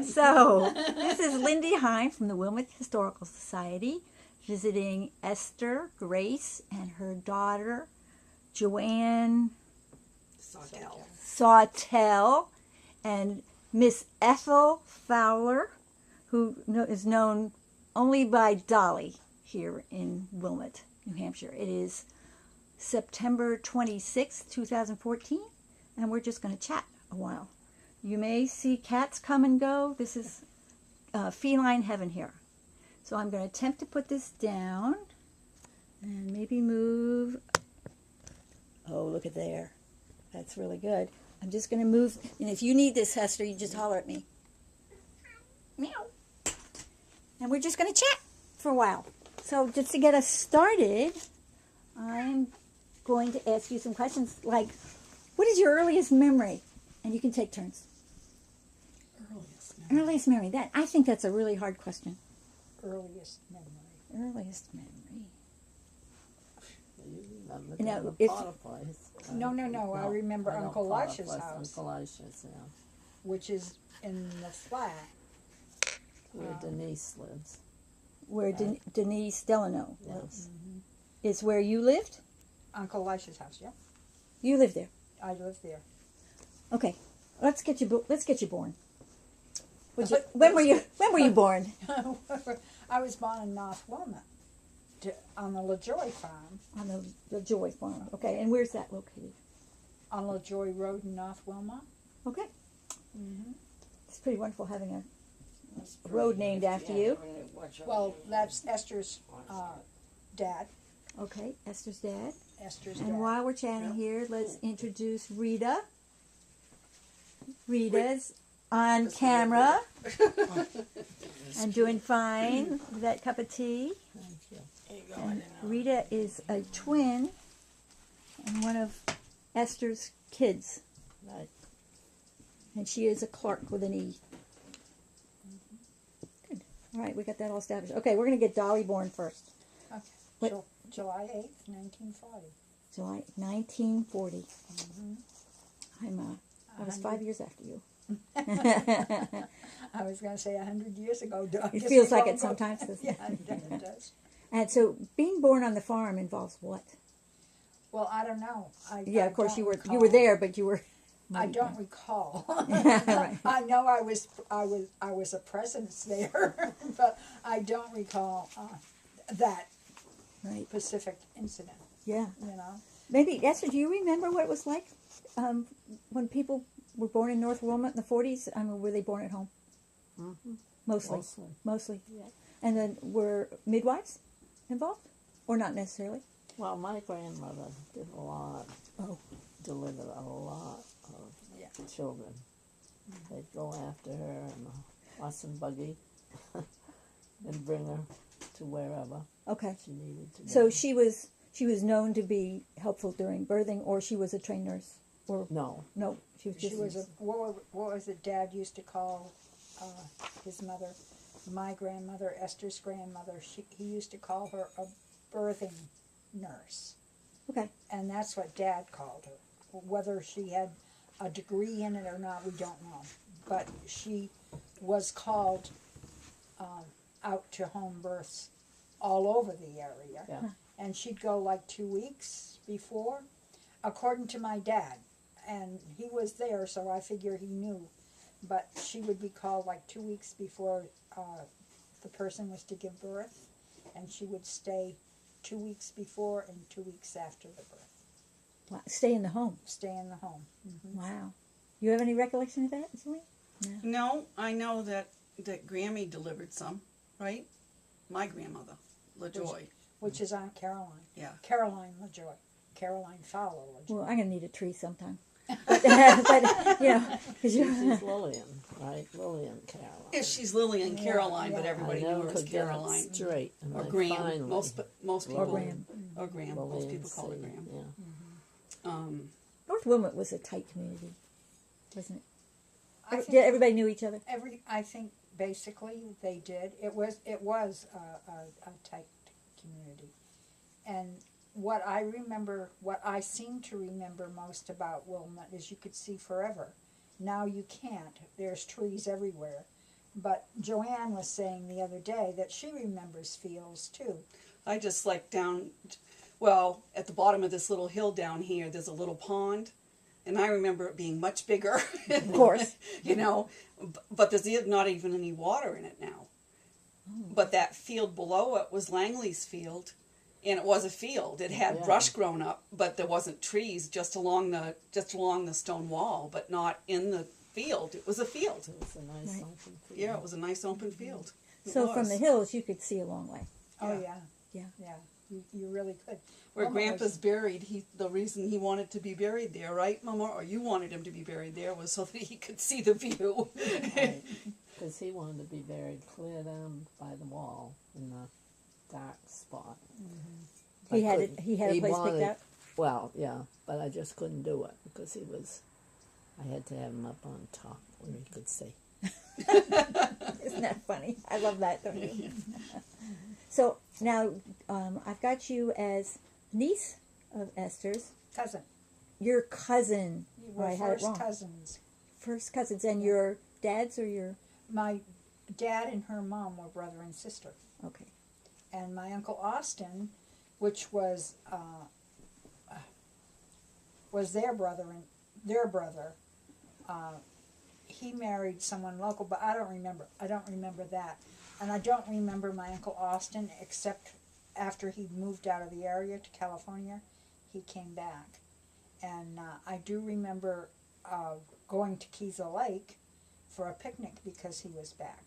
So, this is Lindy Hine from the Wilmette Historical Society visiting Ester Grace and her daughter, Joanne Sawtell, and Miss Ethel Fowler, who is known only by Dollie here in Wilmette, New Hampshire. It is September 26, 2014, and we're just going to chat a while. You may see cats come and go. This is feline heaven here. So I'm going to attempt to put this down and maybe move. Oh, look at there. That's really good. I'm just going to move. And if you need this, Hester, you just holler at me. Meow. And we're just going to chat for a while. So just to get us started, I'm going to ask you some questions like, what is your earliest memory? And you can take turns. Earliest memory. That, I think that's a really hard question. Earliest memory. Earliest memory. You remember the fireplace. No. I remember Uncle Elisha's house. Uncle Elisha's, yeah. Which is in the flat. Where Denise lives. Where Denise Delano Yes. is where you lived? Uncle Elisha's house, yeah. You lived there. I lived there. Okay. Let's get you born. When were you born? I was born in North Wilmette, on the LaJoy farm. On the Joy farm. Okay. And where's that located? On LaJoy Road in North Wilmette. Okay. It's pretty wonderful having a road named after you. Well, that's Esther's dad. Okay. Esther's dad. Esther's And dad. while we're chatting here, let's introduce Rita. Rita's on camera and doing fine with that cup of tea. Thank you. And Rita is a twin and one of Esther's kids. Right. And she is a Clark with an E. Good. All right, we got that all established. Okay, we're going to get Dollie born first. Okay. What? July 8th, 1940. July 1940. I was 5 years after you. I was going to say 100 years ago. It feels like it sometimes. Yeah, it does. And so being born on the farm involves what? Well, I don't know. Yeah, of course you were there, but you were. I don't recall. Right. I know I was a presence there, but I don't recall that specific incident. Yeah. You know. Maybe Esther, do you remember what it was like when people were born in North Wilmette in the 40s? I mean, were they born at home? Mostly. Yeah. And then were midwives involved, or not necessarily? Well, my grandmother did a lot. Delivered a lot of children. They'd go after her in a horse and buggy and bring her to wherever she needed to go. So she was known to be helpful during birthing, or she was a trained nurse, or No, she was just. She was what was it? Dad used to call his mother, my grandmother, Esther's grandmother. He used to call her a birthing nurse. Okay. And that's what Dad called her. Whether she had a degree in it or not, we don't know. But she was called out to home births all over the area. Yeah. And she'd go like 2 weeks before, according to my dad. And he was there, so I figure he knew. But she would be called like 2 weeks before the person was to give birth. And she would stay 2 weeks before and 2 weeks after the birth. Wow. Stay in the home. Stay in the home. Wow. You have any recollection of that, Julie? No, I know that Grammy delivered some, right? My grandmother, LaJoy. Which is Aunt Caroline. Yeah. Caroline LaJoy. Caroline Fowler LaJoy. Well, I'm going to need a tree sometime. but you know, she's Lillian, right? Lillian Caroline. Yeah, she's Lillian Caroline, but yeah. everybody I knew never her as could get it Caroline. straight. And Or I Graham. finally- Most people. Or Graham. Or Graham. Most Lillian people call her C, Graham. Yeah. North Wilmette was a tight community, wasn't it? I think Everybody knew each other. I think basically they did. It was a tight community, and what I seem to remember most about Wilmette is you could see forever. Now you can't. There's trees everywhere, But Joanne was saying the other day that she remembers fields too. I just like down, well, at the bottom of this little hill down here, there's a little pond, and I remember it being much bigger. Of course. You know, but there's not even any water in it now. But that field below it was Langley's field, and it was a field. It had Yeah. brush grown up, but there wasn't trees just along the stone wall, but not in the field. It was a field. It was a nice Right. open field. Yeah, it was a nice open field. It So from was. the hills, you could see a long way. Oh Yeah. yeah, Yeah. yeah. You really could. Where Mama was- Grandpa's buried, the reason he wanted to be buried there, right, Mama? Or you wanted him to be buried there was so that he could see the view. Because he wanted to be buried clear down by the wall in the dark spot. I He had couldn't- He had a place wanted- picked out. Well, yeah, but I just couldn't do it because I had to have him up on top where he could see. Isn't that funny? I love that, don't you? So now I've got you as niece of Esther's, cousin. your cousin. You Oh, were I had it first wrong. cousins. First cousins, and your dad's or your My dad and her mom were brother and sister. okay. And my uncle Austin, which was their brother and their brother. He married someone local, but I don't remember. I don't remember that, and I don't remember my uncle Austin except after he moved out of the area to California, he came back, and I do remember going to Keezel Lake for a picnic because he was back,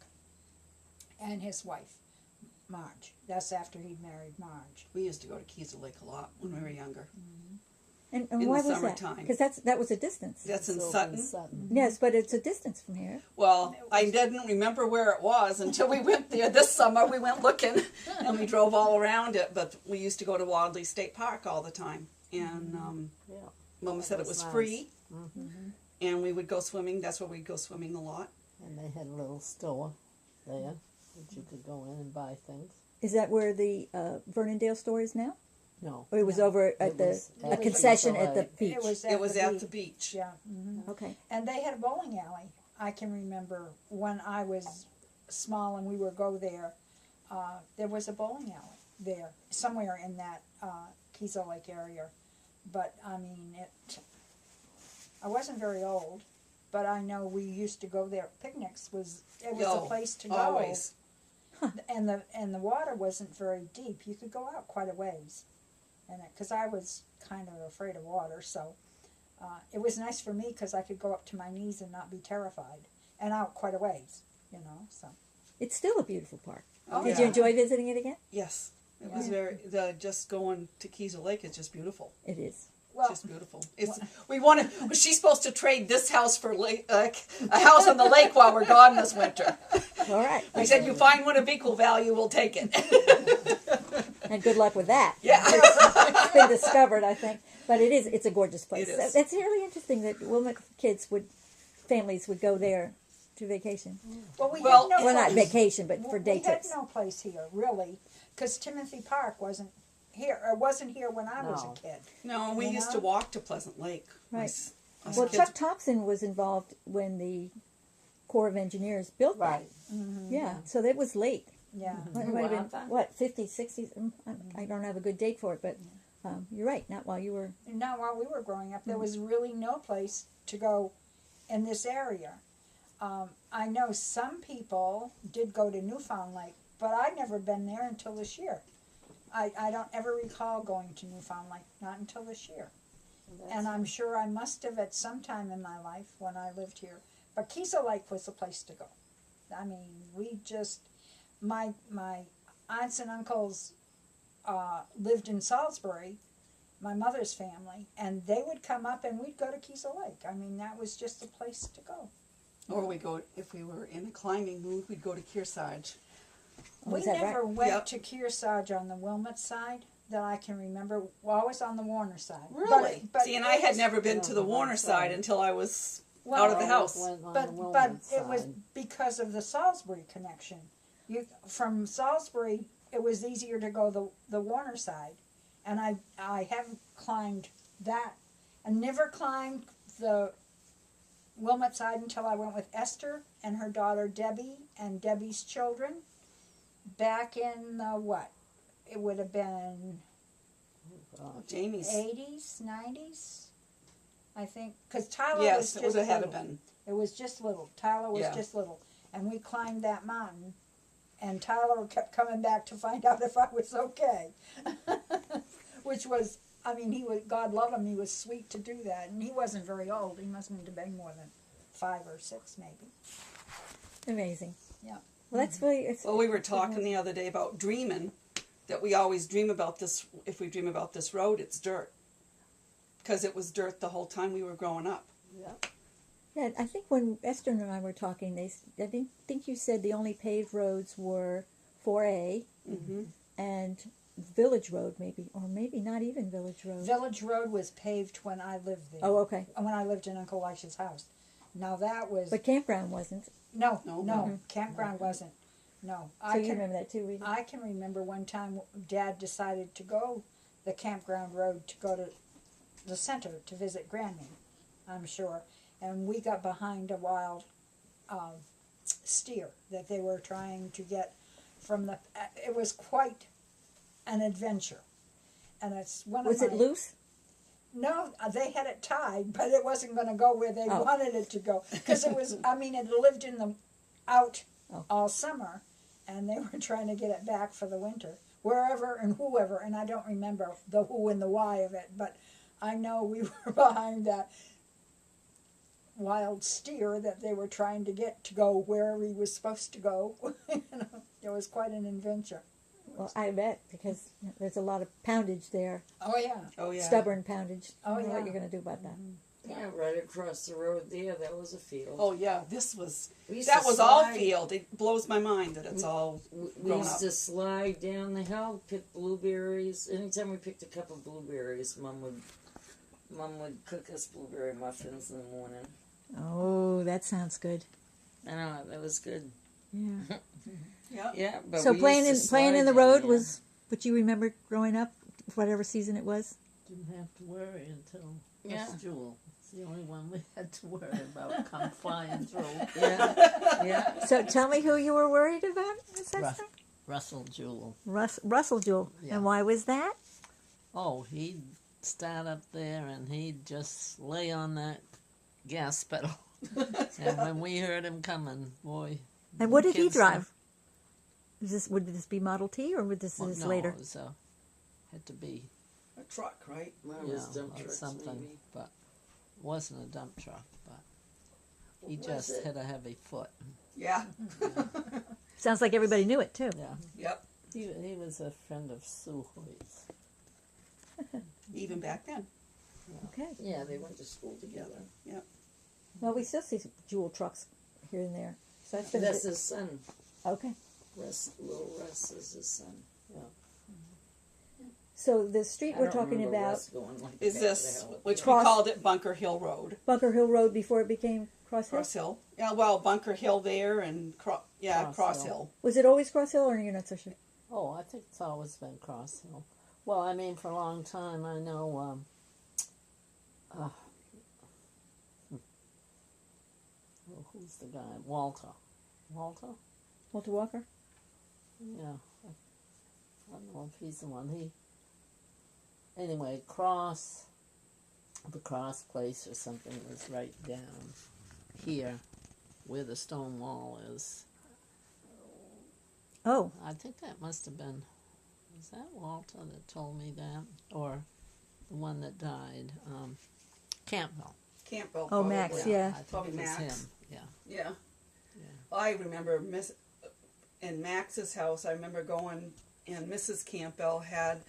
and his wife, Marge. That's after he married Marge. We used to go to Keezer Lake a lot when we were younger. And In the why was that? summertime. Because that was a distance. That's in It's over Sutton. Sutton. Yes, but it's a distance from here. Well, I didn't remember where it was until we went there this summer. We went looking, and we drove all around it. But we used to go to Wadley State Park all the time, and Yeah. Mama said it was nice. free, Mm-hmm. and we would go swimming. That's where we'd go swimming a lot. And they had a little store there that you could go in and buy things. Is that where the Vernondale store is now? No. Or it was over at It the was a at concession Keezel at the Lake. beach? It was It was the at beach. the beach. Yeah. Okay. And they had a bowling alley. I can remember when I was small and we would go there. There was a bowling alley there somewhere in that Keezel Lake area. But I mean, I wasn't very old, but I know we used to go there. Picnics was a place to go. Always. And the water wasn't very deep. You could go out quite a ways, and because I was kind of afraid of water, so it was nice for me because I could go up to my knees and not be terrified, and out quite a ways, you know. So It's still a beautiful park. Oh, Did yeah. you enjoy visiting it again? Yes, it was Yeah. just going to Keezer Lake is just beautiful. It is. well, Just beautiful. We wanted. She's supposed to trade this house for a house on the lake while we're gone this winter. All right. We said, you find one of equal value, we'll take it. And good luck with that. Yeah. It's been discovered, I think. But it's a gorgeous place. It is. It's really interesting that Wilmot families would go there to vacation. well, we Well, had no Well, not place. vacation, but for day we had trips. no place here really, because Timothy Park wasn't here. Or wasn't here when I was No. a kid. No, we You used know? to walk to Pleasant Lake. Right. Us Well, kids. Chuck Thompson was involved when the Corps of Engineers built that. Right. Yeah, so that was late. Yeah. It might have been, what, 50s, 60s? I don't have a good date for it, but you're right. Not while you were... No, while we were growing up, there was really no place to go in this area. I know some people did go to Newfound Lake, but I'd never been there until this year. I don't ever recall going to Newfound Lake, not until this year. And I'm sure I must have at some time in my life when I lived here. But Keezel Lake was the place to go. I mean, we just, my aunts and uncles lived in Salisbury, my mother's family, and they would come up and we'd go to Keezel Lake. I mean, that was just the place to go. Or we go, if we were in a climbing mood, we'd go to Kearsarge. Oh, We is that right? never went Yep. to Kearsarge on the Wilmot side that I can remember. Well, always on the Warner side. Really? But See, and it I had was- never been to the Yeah, Warner that's side right. until I was Well, out of the I house. went on But the but Wilmot it was side. because of the Salisbury connection. You from Salisbury, it was easier to go the Warner side, and I haven't climbed that, and never climbed the Wilmette side until I went with Esther and her daughter Debbie and Debbie's children back in what? It would have been Jamie's. 80s, 90s, I think. Because Tyler was Yes, just it would have little. been. It was just little. Tyler was Yeah. just little. And we climbed that mountain. And Tyler kept coming back to find out if I was okay. Which was, I mean, God love him, he was sweet to do that. And he wasn't very old. He mustn't have been more than 5 or 6 maybe. Amazing. Yeah. Well, that's really. It's, Well, we were talking the other day about dreaming, that we always dream about this. If we dream about this road, it's dirt. Because it was dirt the whole time we were growing up. Yeah. Yeah, I think when Esther and I were talking, I think you said the only paved roads were 4A Mm-hmm. and Village Road, maybe, or maybe not even Village Road. Village Road was paved when I lived there. Oh, okay. When I lived in Uncle Elisha's house. Now that was... But campground wasn't. No, No. no, campground wasn't. No. So you remember that too, Rita? I can remember one time Dad decided to go the campground road to go to the center to visit Granny, I'm sure. And we got behind a wild steer that they were trying to get from the... It was quite an adventure. And it's one of Was it loose? No, they had it tied, but it wasn't going to go where they Oh. wanted it to go. Because it was, I mean, it lived in the out Oh. all summer, and they were trying to get it back for the winter. Wherever and whoever, and I don't remember the who and the why of it, but I know we were behind that wild steer that they were trying to get to go wherever he was supposed to go. You know, it was quite an adventure. Well, I bet, because there's a lot of poundage there. Oh, yeah. Oh yeah. Stubborn poundage. Oh, I don't know what yeah. you're going to do about that. Yeah, right across the road there, that was a field. Oh yeah. This was. We used That to was all slide- field. It blows my mind that it's all We grown used up. to slide down the hill, pick blueberries. Anytime we picked a cup of blueberries, Mom would cook us blueberry muffins in the morning. Oh, that sounds good. I know, that was good. Yeah. Yeah. Yeah, but So we playing used in to playing in slide the down road there. was what you remember growing up, whatever season it was. Didn't have to worry until Yeah. Miss Jewel. It's the only one we had to worry about come flying through. Yeah, yeah. So tell me who you were worried about, Miss Russ- Esther? Russell Jewel. Russell Jewell. Yeah. And why was that? Oh, he'd stand up there and he'd just lay on that gas pedal. And when we heard him coming, boy. And what did he kids drive? Would this be Model T or would this Well, is no, later? it was, had to be A truck, right? Mine was yeah, dump or trucks, something, maybe. but it wasn't a dump truck. But he What was just it? had a heavy foot. Yeah. Sounds like everybody knew it too. Yeah, Yep. he was a friend of Sue Hoyt's. Even back then. Okay. Yeah, they went to school together. Well, we still see Jewel trucks here and there. So that's been That's his son. okay. Little Russ is his son. So the street I we're don't talking remember about, Russ going like Is that this to hell. which Cross- we called it Bunker Hill Road? Bunker Hill Road before it became Cross Hill? Cross Hill. Yeah. Well, Bunker Hill there and Cross Cross Hill. Hill. Was it always Cross Hill, or you're not so sure? Oh, I think it's always been Cross Hill. Well, I mean, for a long time, I know. Who's the guy? Walter. Walter? Walter Walker? Yeah. I don't know if he's the one. Anyway, the Cross Place or something was right down here where the stone wall is. Oh, I think that must have been, was that Walter that told me that? Or the one that died? Campbell. Campbell. Oh, Max, probably. yeah. I think Probably it was Max. him. Yeah. Yeah. I remember in Max's house, I remember going, and Mrs. Campbell had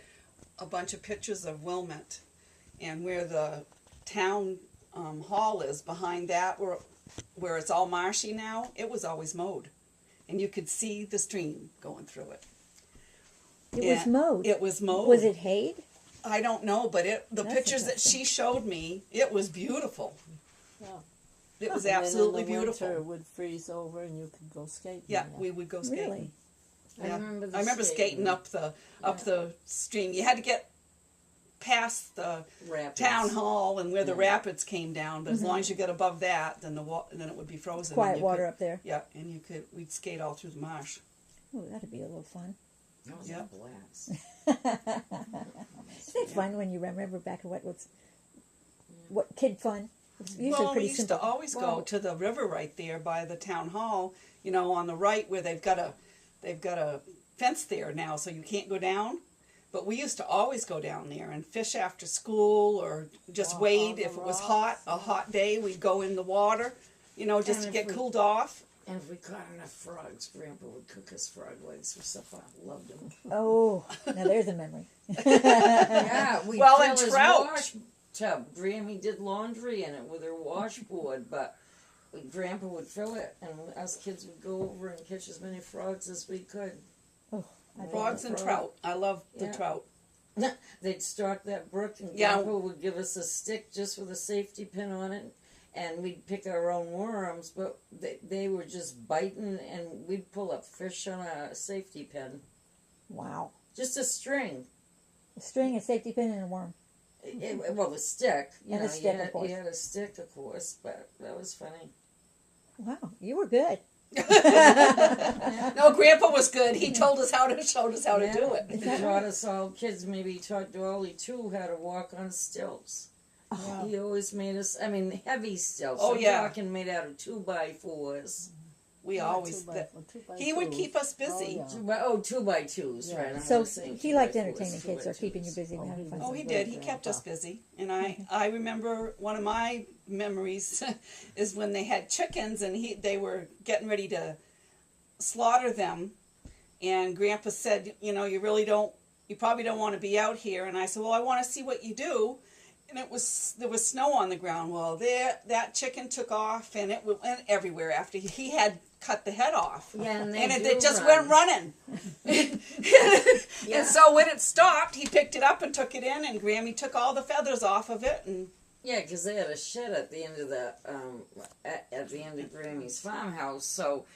a bunch of pictures of Wilmette, and where the town hall is behind that, where it's all marshy now, it was always mowed, and you could see the stream going through it. it was And mowed. It was mowed. Was it hayed? I don't know, but the That's pictures that interesting. she showed me, it was beautiful. Yeah. It was And then absolutely in the beautiful. winter, it would freeze over and you could go skating. Yeah, there. we would go skating. Really? I Yeah. remember the I remember skating up the stream. You had to get past the Rapids. town hall and where the Yeah. rapids came down. But as long as you get above that, then then it would be frozen. Quiet and you water could- up there. Yeah, and we'd skate all through the marsh. Oh, that'd be a little fun. That was Yeah. a blast. Isn't it fun when you remember back at what kid fun? It's usually Well, we pretty used simple. to always go to the river right there by the town hall. You know, on the right where they've got a fence there now, so you can't go down. But we used to always go down there and fish after school, or just Walk wade on the if it was rocks. a hot day. We'd go in the water, you know, just And to if get we- cooled off. And if we caught enough frogs, Grandpa would cook us frog legs for supper. I loved them. Oh, now there's a memory. Yeah, we Well, fill and his trout. wash tub. Grammy did laundry in it with her washboard, but Grandpa would fill it, and us kids would go over and catch as many frogs as we could. Oh, I bet. Frogs and frog. trout. I love the Yeah. trout. They'd stock that brook, and Yeah. Grandpa would give us a stick just with a safety pin on it, and we'd pick our own worms, but they were just biting, and we'd pull up fish on a safety pin. Wow. Just a string. A string, a safety pin, and a worm. Well, the stick. You And a know, stick, of course. You had a stick, of course, but that was funny. Wow, you were good. No, Grandpa was good. He showed us how to do it. He taught us all kids, maybe he taught Dolly too, how to walk on stilts. Yeah. He always made us, heavy stilts. Oh, I'm yeah. talking made out of 2x4s. We always. He would keep us busy. Oh, yeah. 2x2s, Yeah. right? I'm So gonna say he liked 2x4s, entertaining kids or keeping you 2x2s. busy and Oh, having he fun. Oh, he did. He kept us busy. And I remember one of my memories is when they had chickens and they were getting ready to slaughter them. And Grandpa said, you know, you probably don't want to be out here. And I said, well, I want to see what you do. And there was snow on the ground. Well, that chicken took off and it went everywhere after he had cut the head off. Yeah, and it do just run. went running. And so when it stopped, he picked it up and took it in, and Grammy took all the feathers off of it. And Yeah, because they had a shed at the end of at the end of Grammy's farmhouse. So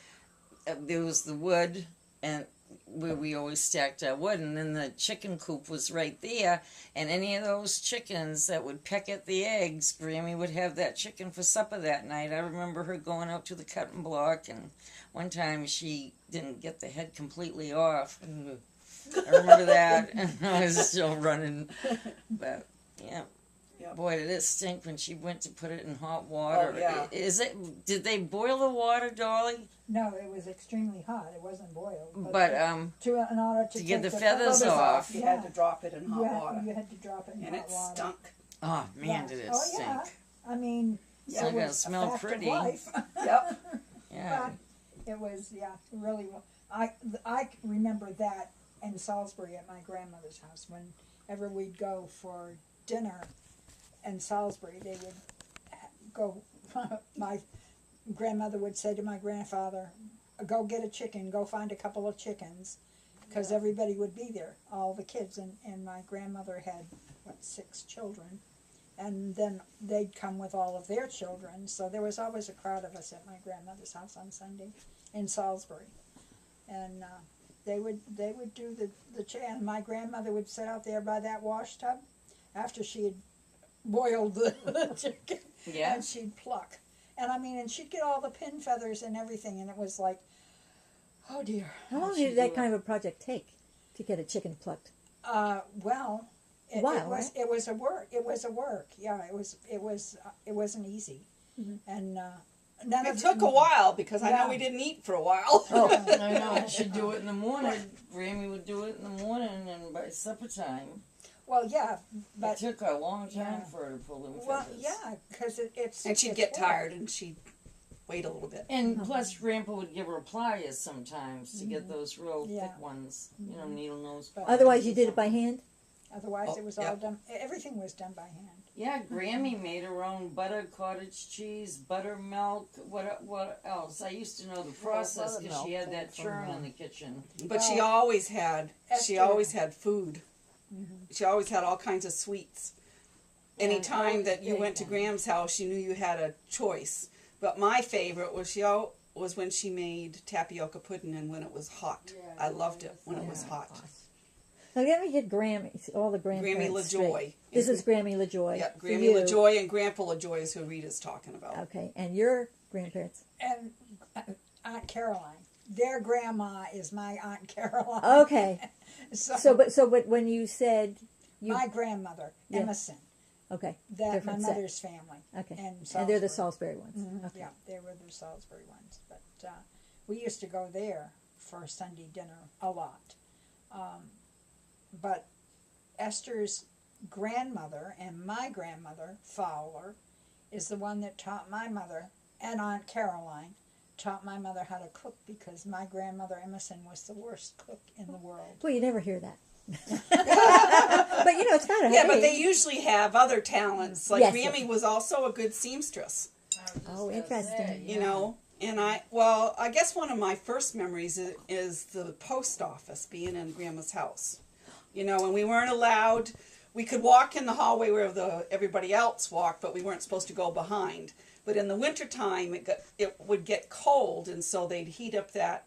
there was the wood, and where we always stacked our wood, and then the chicken coop was right there. And any of those chickens that would peck at the eggs, Grammy would have that chicken for supper that night. I remember her going out to the cutting block, and one time she didn't get the head completely off. I remember that, and I was still running. But yeah. Yep. Boy, did it stink when she went to put it in hot water. Oh, yeah. Did they boil the water, Dolly? No, it was extremely hot. It wasn't boiled. But in order to get take the feathers off. you had to drop it in hot you water. You had to drop it in And hot it water. stunk. oh man, Yeah. did it Oh, stink? yeah. I mean, Still it gotta was smell a fact pretty. Of life. Yep. Yeah. But it was, really. I remember that in Salisbury at my grandmother's house. Whenever we'd go for dinner in Salisbury, they would go. My grandmother would say to my grandfather, "Go get a chicken. Go find a couple of chickens," because everybody would be there, all the kids. And my grandmother had 6 children. And then they'd come with all of their children, so there was always a crowd of us at my grandmother's house on Sunday in Salisbury, and they would do the and my grandmother would sit out there by that wash tub after she had boiled the chicken, Yeah. and she'd pluck, and she'd get all the pin feathers and everything, and it was like, oh dear. How long did that kind of a project take to get a chicken plucked? Well. A while, right? It was a work. It was a work. Yeah, it wasn't easy, and none of It took a while because I know Yeah. we didn't eat for a while. I know. She'd do it in the morning. Grammy would do it in the morning, and by supper time, Well, yeah, it but took a long time Yeah. for her to pull them well, feathers. yeah, because it's And she'd it's get work. tired and she'd wait a little bit. And plus, Grandpa would give her pliers sometimes to get those real Yeah. thick ones. You know, needle nose. But Otherwise, you did it by hand? Otherwise, Oh, it was yeah. all done. Everything was done by hand. Yeah, Grammy made her own butter, cottage cheese, buttermilk. What else? I used to know the process because she had that churn in the kitchen. But she Well, always had Esther- food. She always had all kinds of sweets. Anytime that you went to Graham's house, you knew you had a choice. But my favorite was when she made tapioca pudding and when it was hot. I loved it when it was hot. Now let me get Grammy, all the grandparents Grammy straight. LaJoy. This is Grammy LaJoy. Yeah, for Grammy you. LaJoy and Grandpa LaJoy is who Rita's talking about. Okay, and your grandparents. And Aunt Caroline. Their grandma is my Aunt Caroline. Okay. so, But when you said you, my grandmother, Yeah. Emerson, okay, that my different set. mother's family. Okay, And they're the Salisbury. Salisbury ones. Mhm, Okay. Yeah, they were the Salisbury ones. But we used to go there for Sunday dinner a lot. But Esther's grandmother and my grandmother, Fowler, is the one that taught my mother, and Aunt Caroline, taught my mother how to cook because my grandmother Emerson was the worst cook in the world. Well, you never hear that. But you know, it's kind of Yeah, but they usually have other talents. Like Yes, Grammy yes. was also a good seamstress, Oh, interesting. you know. And I guess one of my first memories is the post office being in Grandma's house. You know, and we weren't allowed. We could walk in the hallway where everybody else walked, but we weren't supposed to go behind. But in the wintertime, it would get cold, and so they'd heat up that.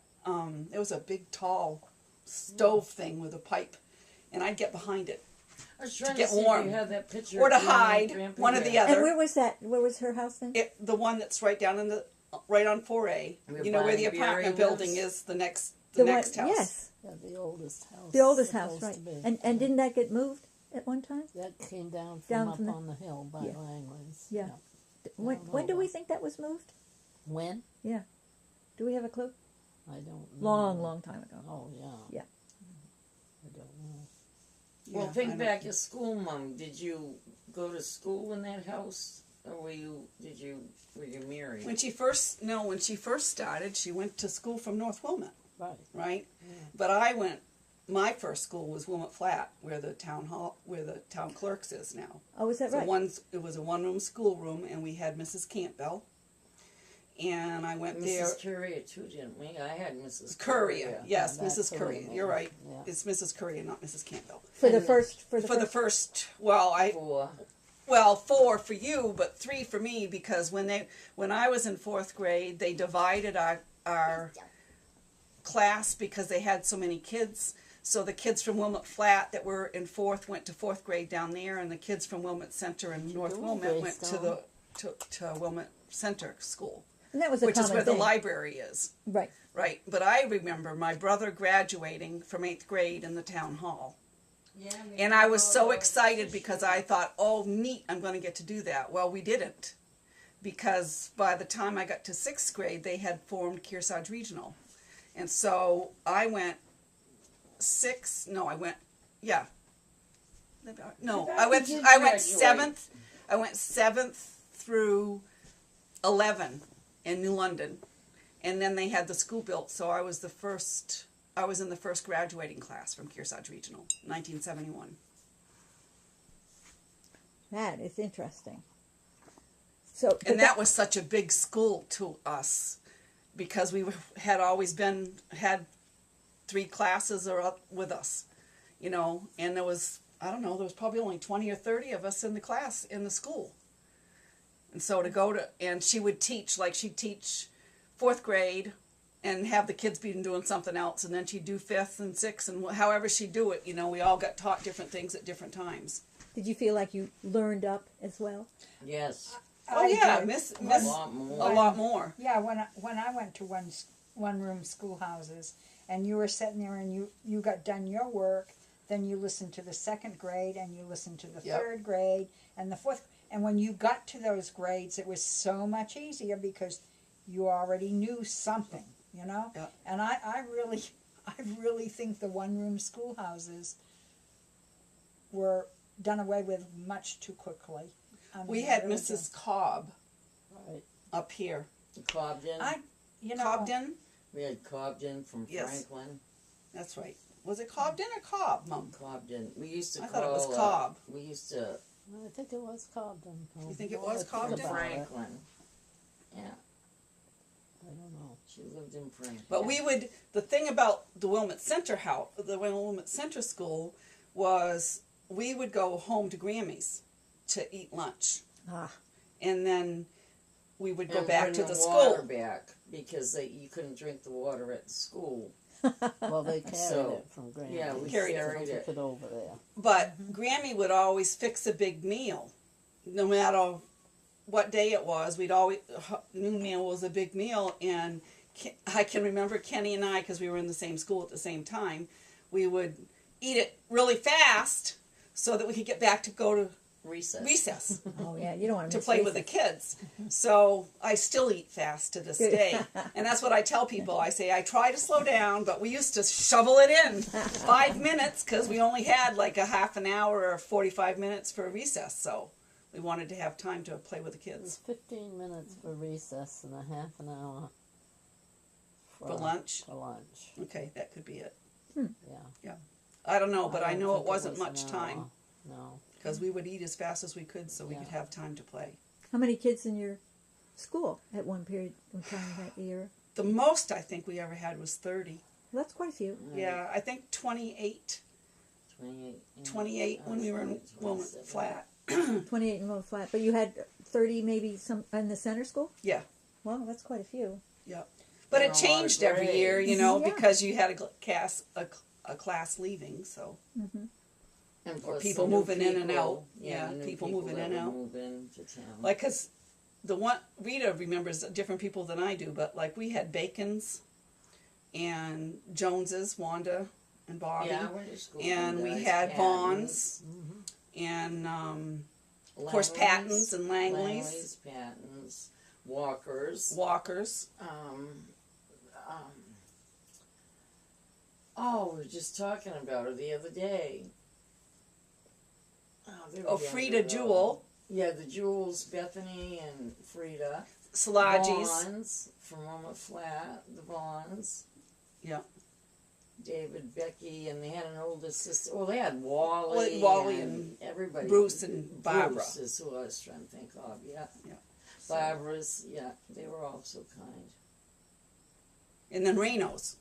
It was a big, tall stove thing with a pipe, and I'd get behind it. I was trying get to see warm. if you have that picture. Or to of Granny and hide, Grandpa. one or the Yeah. other. And where was that? Where was her house then? The one that's right down in right on 4A. Where You know where the Barry apartment lives? building is. The next one- next house. Yes, Yeah, the oldest house. the oldest house, supposed right? to be. And didn't that get moved at one time? That came down from Down up from the- on the hill by Yeah. Langley's. Yeah. I When don't know when do we about- think that was moved? When? Yeah. Do we have a clue? I don't know. Long time ago. Oh, yeah. Yeah. I don't know. Well, Yeah, think I don't- back at school, Mom. Did you go to school in that house, or were you married? When she first started, she went to school from North Wilmot, Right. right? Yeah. But my first school was Wilmot Flat, where the town clerks is now. Oh, is that So right? it was a one-room schoolroom, and we had Mrs. Campbell, and I went there. Mrs. Courier too, didn't we? I had Mrs. Courier, yes, That's Mrs. her Courier. name. You're right. Yeah. It's Mrs. Courier, not Mrs. Campbell. For the and first For the first, well, 4 for you, but 3 for me, because when I was in 4th grade, they divided our class because they had so many kids. So the kids from Wilmot Flat that were in 4th went to 4th grade down there, and the kids from Wilmot Center and North go, Wilmot went to Greystone? to Wilmot Center School, and that was a which is common where thing. the library is. Right. Right, but I remember my brother graduating from 8th grade in the town hall. And I was so excited because I thought, oh, neat, I'm going to get to do that. Well, we didn't. Because by the time I got to 6th grade, they had formed Kearsarge Regional. And so I went I went graduate. 7th through 11 in New London. And then they had the school built, so I was in the first graduating class from Kearsarge Regional, 1971. That is interesting. So, but And that was such a big school to us because we had always had 3 classes with us, you know, and there was probably only 20 or 30 of us in the class in the school. And so and she would teach, like she'd teach 4th grade and have the kids be doing something else, and then she'd do 5th and 6th, and however she'd do it, you know, we all got taught different things at different times. did you feel like you learned up as well? Yes, Oh yeah, did. miss a lot more. a lot more. Yeah, when I went to one room schoolhouses, and you were sitting there and you got done your work, then you listened to the 2nd grade and you listened to the Yep. 3rd grade and the 4th. And when you got to those grades, it was so much easier because you already knew something, you know. Yep. And I really think the one room schoolhouses were done away with much too quickly. I mean, We I had really Mrs. Cobb Right. up here. Cobden. you know, Cobden? We had Cobden from Yes. Franklin. That's right. Was it Cobden or Cobb, Mom? Cobden. We used to I call. thought it was Cobb. We used to I think it was Cobden. You think it Now was I think Cobden? about it. Franklin. Yeah, I don't know. she lived in Franklin. But the thing about the Wilmot Center the Wilmot Center School was we would go home to Grammy's to eat lunch. Ah, And then we would go And back bring to the water school. back because you couldn't drink the water at the school. Well, they carried So, it from Granny. yeah, we Carried carried Took it. it over there. But Grammy would always fix a big meal, no matter what day it was. We'd always noon meal was a big meal, and I can remember Kenny and I, because we were in the same school at the same time, we would eat it really fast so that we could get back to go to recess Oh yeah, you don't want to miss play with the recess. kids. So I still eat fast to this day. And that's what I tell people. I say, I try to slow down, but we used to shovel it in 5 minutes because we only had like a half an hour or 45 minutes for recess. So we wanted to have time to play with the It was kids. 15 minutes for recess and a half an hour For lunch? For lunch, Okay, that could be it. yeah. I don't know, but I don't know it think wasn't was much an time hour. No. because we would eat as fast as we could so we Yeah. could have time to play. How many kids in your school at one period of time that year? The most I think we ever had was 30. Well, that's quite a few. Yeah, I think 28. 28. 28 when we were in Wilmot 27. Flat. 28 in Wilmot Flat, but you had 30 maybe some in the center school. Yeah. Well, that's quite a few. Yep. But And it a lot of changed every year, you grades. know, Yeah. because you had a class leaving, so. And Or plus people the new moving in and people, out. Yeah, the new people moving that in and would out. Move into town. Like, because the one, Rita remembers different people than I do, but like we had Bacon's and Joneses, Wanda and Bobby. yeah, I went to school. And we guys, had Patton's, Vaughn's and, of course, Langley's, Patton's and Langley's. Patton's, Walker's. Walker's. Oh, we were just talking about her the other day. They were Oh, younger, Frida though. Jewell. Yeah, the Jewels, Bethany and Frida. Salagi's. Vaughns from Wilmot Flat, the Vaughns. Yeah. David, Becky, and they had an older sister. Well, they had Wally, Wally and and everybody. Bruce and Barbara. Bruce is who I was trying to think of. Yeah, Yeah. Barbara's. Yeah, they were all so kind. And then Reno's.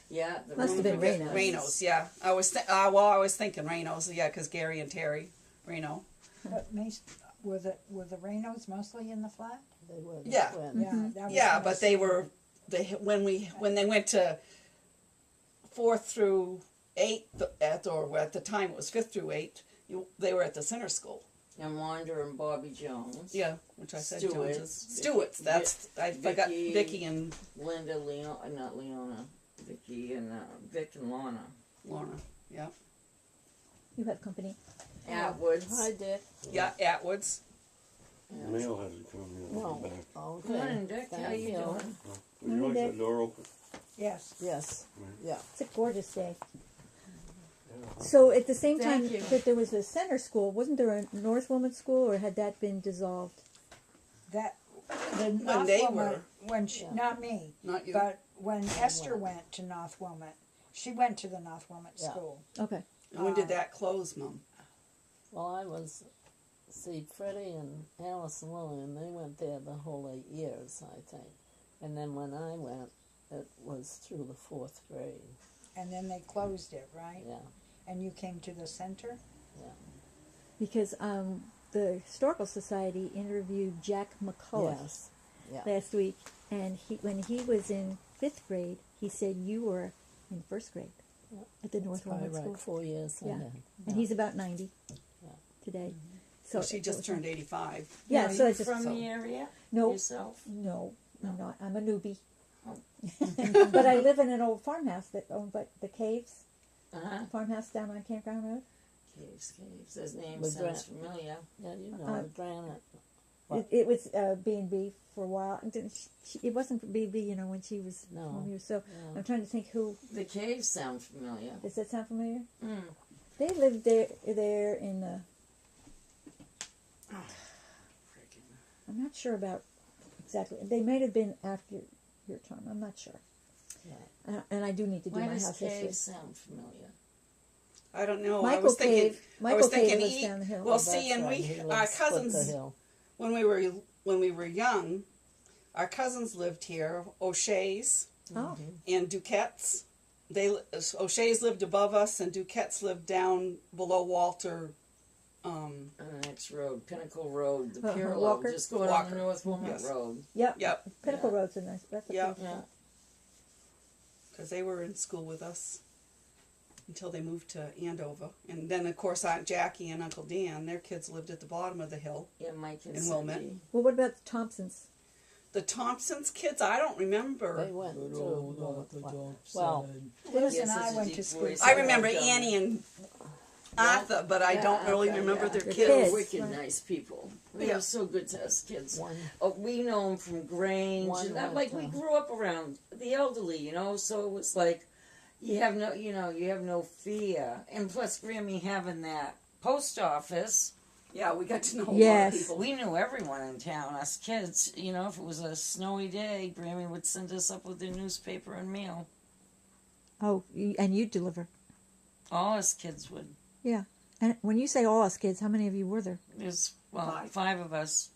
Yeah, the Must have been Reno Reno's. Reno's, yeah. I was I was thinking Reno's, yeah, because Gary and Terry, Reno. But were the Reynos mostly in the flat? They were the Yeah. twins. Yeah, that was Yeah, nice. but they were when they went to 4th through 8th at the time it was 5th through 8th. They were at the center school. and Wanda and Bobby Jones. Yeah, which I said Stewart's. Jones's. Stewart's. That's I forgot Vicky. Vicky and Linda, not Leona, Vicky and Vic and Lorna. Lorna. Yeah, You have company. Atwoods. Hi, Dick. yeah. Atwoods. Yeah. Mail hasn't come in. No. I'll be back. Okay. Good morning, Dick. How Thank you doing? Would you like that door open? Yes. Yes. Yeah. It's a gorgeous day. So at the same time Thank you. that there was a center school, wasn't there a North Woman school, or had that been dissolved? That the North they Wilmot, were. when she, not me, Not you. but when Esther went to North Wilmot, she went to the North Wilmot Yeah. school. Okay. And when did that close, Mom? Well, I was, Freddie and Alice and Lillian, they went there the whole 8 years, I think. And then when I went, it was through the 4th grade. And then they closed it, right? Yeah. And you came to the center? Because the Historical Society interviewed Jack McCullough Yes. Yeah. last week, and when he was in 5th grade, he said you were in 1st grade at the North Probably Wilmot School. right, 4 years Yeah. ahead. And he's about 90 Yeah. today. So she it just was- turned 85. Yeah, Are so you I just from so- the area no, yourself? no, I'm No. not. I'm a newbie. Oh. But I live in an old farmhouse that owned by the Caves Uh-huh. farmhouse down on Campground Road. Caves. His name Was sounds that- familiar. Yeah, you know, Uh, the granite. It was B&B for a while. And then it wasn't B&B, when she was No. home here. So Yeah. I'm trying to think who. The caves sound familiar. Does that sound familiar? Mm. They lived there in the. I'm not sure about exactly. They may have been after your time. I'm not sure. And I do need to do Why my does house history. caves sound familiar? I don't know. I Michael was thinking. Cave. I Michael was Cave thinking. lives down the hill. Well, Oh, see, that's and right, he our lives split the cousins hill. when we were young, our cousins lived here. O'Shea's Oh, and Duquette's. O'Shea's lived above us, and Duquette's lived down below Walter. On the next road, Pinnacle Road, the Uh-huh, Pure Walker? just going on Walker, the North Wilmot yes. Road. yep. Yep. Pinnacle Road's a nice. That's a Yeah. pretty- Yeah. because they were in school with us until they moved to Andover. And then, of course, Aunt Jackie and Uncle Dan, their kids lived at the bottom of the hill. Yeah, my kids. In Wilmette. Well, what about the Thompsons? The Thompsons kids, I don't remember. They went Good to old Wilmette. Orthodox Well, side. Liz Yes, and I it's a went deep to school. voice. I remember Annie and Arthur, but I don't really okay, remember yeah. their Their kids. kids. Wicked right. nice people. They Yeah. were so good to us kids. one We know them from Grange, One and that, went like we to- grew up around the elderly, you know. So it was like you have no fear, and plus Grammy having that post office, Yeah, we got to know a lot Yes. of people. we knew everyone in town. Us kids, you know, if it was a snowy day, Grammy would send us up with their newspaper and mail. Oh, and you deliver. All us kids would. Yeah. And when you say all us kids, how many of you were there? There's Five. 5 of us.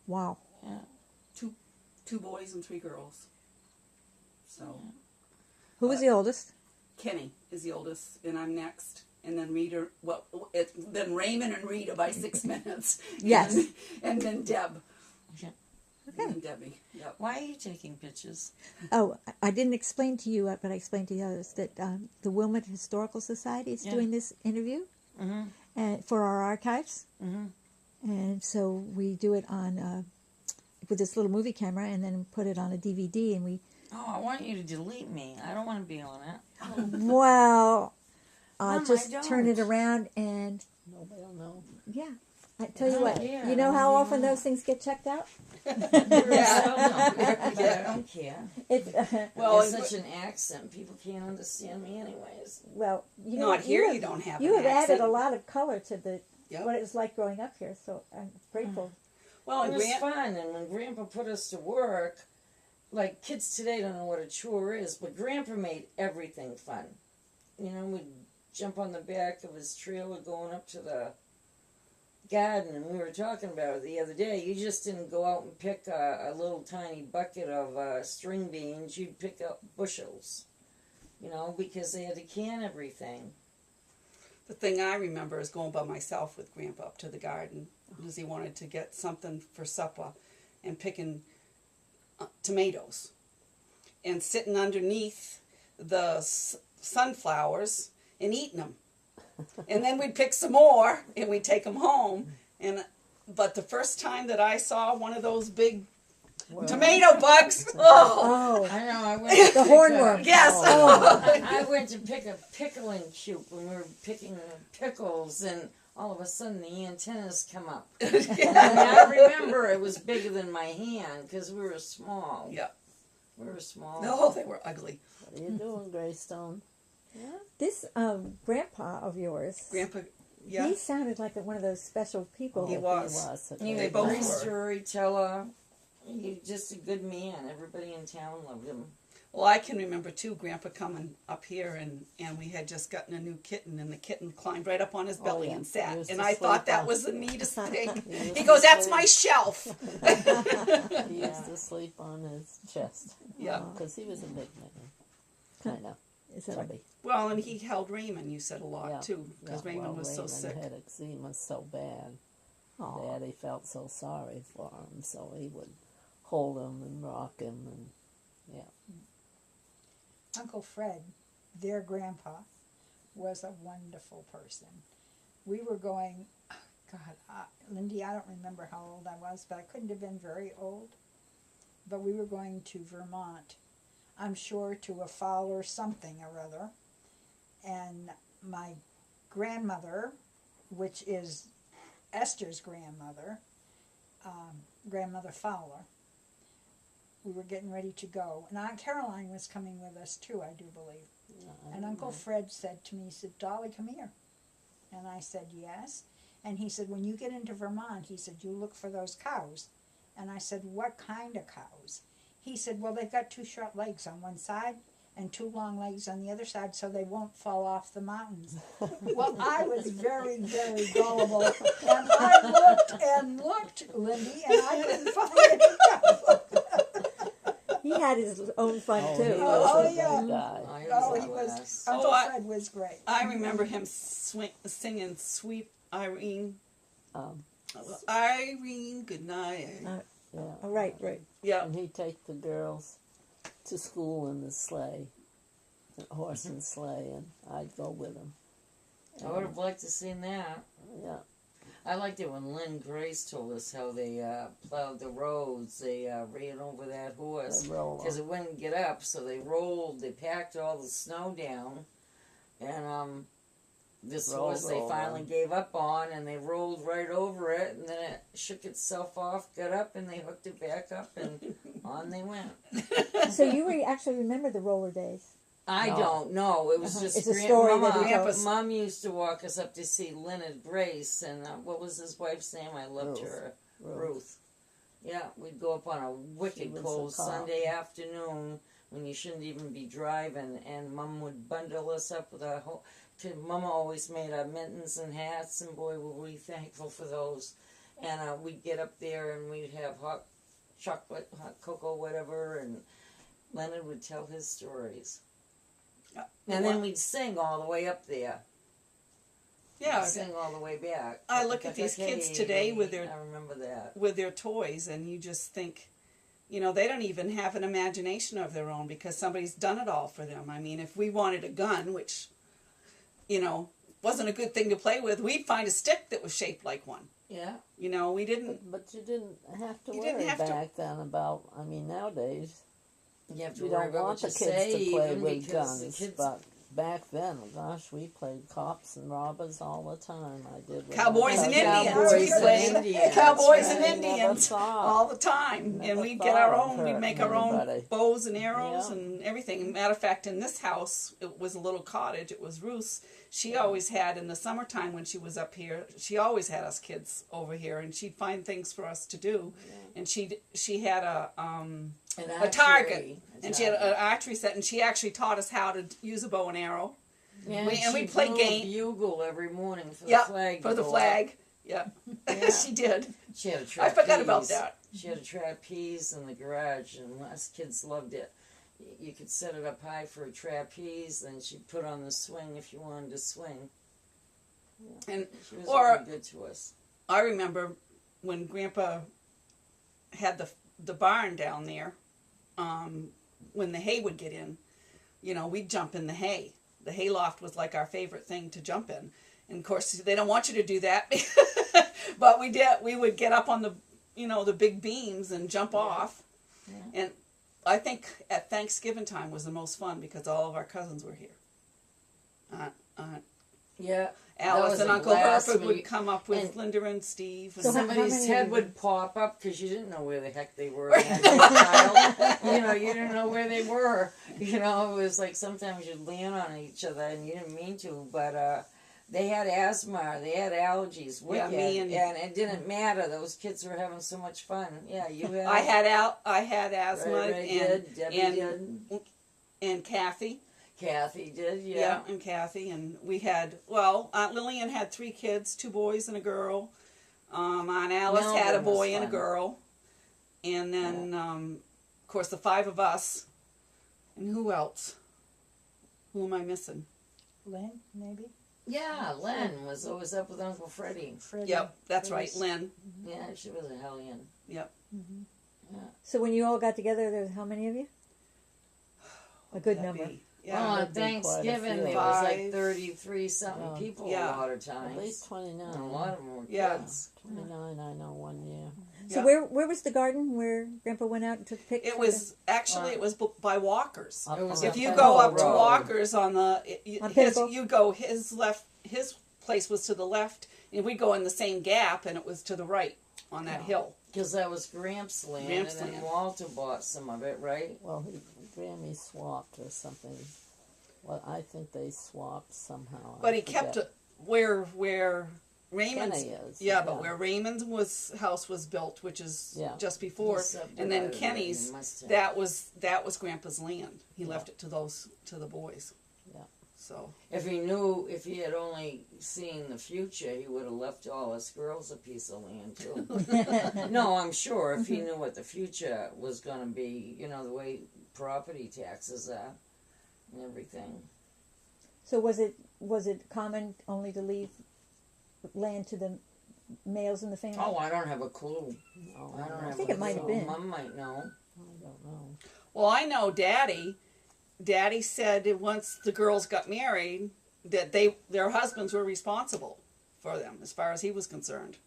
Wow. Yeah. 2 boys and 3 girls. So Who was the oldest? Kenny is the oldest, and I'm next. And then Rita, then Raymond and Rita by 6 minutes. Yes. And then Deb. Okay. And then Debbie. Yep. Why are you taking pictures? Oh, I didn't explain to you, but I explained to the others that the Wilmette Historical Society is Yeah. doing this interview Mm-hmm. for our archives. Mm-hmm. And so we do it on with this little movie camera, and then put it on a DVD. And we, Oh, I want you to delete me. I don't want to be on it. well, Mom, I just turn it don't. around, and nobody will know. yeah. I tell you Oh, what, yeah, you know I how don't often know. those things get checked out? I don't care. It, Well, It's and- such an accent. People can't understand me anyways. well, you know, Not here, have, you don't have You an have added accent. a lot of color to the Yep. what it was like growing up here. So I'm grateful. Well, It and was Grant, fun, and when Grandpa put us to work, like kids today don't know what a chore is, but Grandpa made everything fun. You know, we'd jump on the back of his trailer going up to the garden, and we were talking about it the other day. You just didn't go out and pick a little tiny bucket of string beans. You'd pick up bushels, you know, because they had to can everything. the thing I remember is going by myself with Grandpa up to the garden because he wanted to get something for supper, and picking tomatoes and sitting underneath the sunflowers and eating them. And then we'd pick some more and we'd take them home. But the first time that I saw one of those big tomato bugs, oh, Oh, I know, I went the hornworm. yes. I went to pick a pickling cube when we were picking pickles, and all of a sudden the antennas come up. And I remember it was bigger than my hand because we were small. Yeah. We were small. No, they were ugly. What are you doing, Greystone? This grandpa of yours, Grandpa, yeah. he sounded like one of those special people. He was. a He They was a both great were. storyteller. He was just a good man. Everybody in town loved him. Well, I can remember too, Grandpa coming up here, and we had just gotten a new kitten, and the kitten climbed right up on his belly yeah. and He sat. used And to I thought sleep that on- was the neatest thing. used He to goes, "That's sleep- my shelf." He used to sleep on his chest. Yeah. Because he was a big man. Kind of Is that right? chubby. Well, and he held Raymond, you said a lot Yeah. too, because Yeah, Raymond well, was so Raymond sick. had eczema so bad. Aw. Daddy felt so sorry for him, so he would hold him and rock him, and Uncle Fred, their grandpa, was a wonderful person. We were going, Lindy, I don't remember how old I was, but I couldn't have been very old. But we were going to Vermont, I'm sure to a Fowler something or other. And my grandmother, which is Esther's grandmother, Grandmother Fowler, we were getting ready to go. And Aunt Caroline was coming with us too, I do believe. And Uncle Fred said to me, he said, "Dolly, come here." And I said, "Yes." And he said, "When you get into Vermont," he said, "you look for those cows." And I said, "What kind of cows?" He said, "Well, they've got 2 short legs on one side and 2 long legs on the other side, so they won't fall off the mountains." Well, I was very, very gullible. And I looked, Lindy, and I couldn't find any cows. He had his own fun oh, too. he Oh, was a yeah. good guy. Oh, a he was, blast. Uncle I- Fred was great. I remember him singing "Sweet Irene, Um, Irene, good night." yeah. Oh, right. Yeah, And he'd take the girls to school in the sleigh. horse and sleigh, and I'd go with him. I would have liked to seen that. Yeah. I liked it when Lynn Grace told us how they plowed the roads. They ran over that horse They roll because it wouldn't get up. So they rolled. They packed all the snow down, and this Roll, horse they roll, finally roll. gave up on, and they rolled right over it, and then it shook itself off, got up, and they hooked it back up, and on they went. So you actually remember the roller days? I No. don't know. It was just It's a story that Mama, he told. Mom used to walk us up to see Leonard Grace, and what was his wife's name? I loved Ruth. her. Ruth. Ruth. Yeah, we'd go up on a She wicked was cold a cop. Sunday afternoon when you shouldn't even be driving, and Mom would bundle us up with a whole. Mama always made our mittens and hats, and boy, were we thankful for those. And we'd get up there, and we'd have hot chocolate, hot cocoa, whatever, and Leonard would tell his stories. And then we'd sing all the way up there. Yeah, We'd sing all the way back. I look at these kids today with their I remember that. with their toys, and you just think, you know, they don't even have an imagination of their own because somebody's done it all for them. I mean, if we wanted a gun, which, you know, wasn't a good thing to play with, we'd find a stick that was shaped like one. Yeah. You know, we didn't. But you didn't have to You worry didn't have to- back then about, I mean, nowadays, You have to you worry don't about want what the you kids say, to play even with because guns, the kids. but back then, gosh, we played cops and robbers all the time. I did. with Cowboys my and cousins. Indians. We Cowboys and played Indians, cowboys and right. Never Indians thought. all the time, Never and we'd thought get our of own. We'd hurting make our own anybody. bows and arrows Yeah. and everything. Matter of fact, in this house, it was a little cottage. It was Ruth's. She always had, in the summertime when she was up here, she always had us kids over here, and she'd find things for us to do. And she had a target, and she had an archery set, and she actually taught us how to use a bow and arrow. Yeah, and we she played blew game- a bugle every morning for the Yep, flag. for to the go flag. up. Yeah, Yeah. she did. She had a I trapeze. forgot about that. She had a trapeze in the garage, and us kids loved it. You could set it up high for a trapeze, and she'd put on the swing if you wanted to swing. And She was Or- really good to us. I remember when Grandpa had the barn down there. When the hay would get in, you know, we'd jump in the hay. The hay loft was like our favorite thing to jump in. And of course, they don't want you to do that, but we did. We would get up on the, you know, the big beams and jump off. Yeah. And I think at Thanksgiving time was the most fun because all of our cousins were here. Yeah. Alice was and a Uncle blast Herford when would you- come up with and- Linda and Steve. And So how Somebody's many head of would pop up because you didn't know where the heck they were. As a child. You know, you didn't know where they were. You know, it was like sometimes you'd lean on each other and you didn't mean to, but they had asthma, they had allergies, Yeah, wicked, me and it didn't matter. Those kids were having so much fun. Yeah, you had. I had asthma Ray did, Debbie did, and Kathy. Kathy did. Yeah, Yeah. and Kathy, and we had, well, Aunt Lillian had 3 kids, 2 boys and a girl. Aunt Alice had a Melvin was boy and a fun. girl. And then, of course, the 5 of us. And who else? Who am I missing? Lynn, maybe? Yeah, Len was always up with Uncle Freddie. Freddie. Yep, that's right, Grace. Lynn. Yeah, she was a hellion. Yep. So when you all got together, there's how many of you? A good That'd number. be- Well, Yeah. on That'd be quite a Thanksgiving, few. there was like 5. 33 something Yeah. people Yeah. a lot of At times. least 29. And a lot of them were Yeah. kids. 29, I know, one year. So Yeah. where was the garden where Grandpa went out and took pictures? It was, actually, it was by Walker's. Up It was on a If you the go Pinnacle up to Road. Walker's on the, On his, Pinnacle? you go his place was to the left, and we go in the same gap, and it was to the right on that hill. Because that was Gramps' land, Gramps' and then land. Walter bought some of it, right? Well, Grammy swapped or something. Well, I think they swapped somehow. But I he kept forget. it where Raymond's. Kenny is. Yeah, but where Raymond's house was built, which is Yeah. just before, He and then subdivided it, Kenny's, he must have. that was Grandpa's land. He left it to the boys. Yeah. So If he had only seen the future, he would have left all us girls a piece of land too. No, I'm sure if he knew what the future was going to be, you know, the way property taxes are and everything. So was it common only to leave land to the males in the family? Oh, I don't have a clue. No, I don't have think a it might have clue. been. Mom might know. I don't know. well, I know Daddy Daddy said that once the girls got married, that their husbands were responsible for them as far as he was concerned.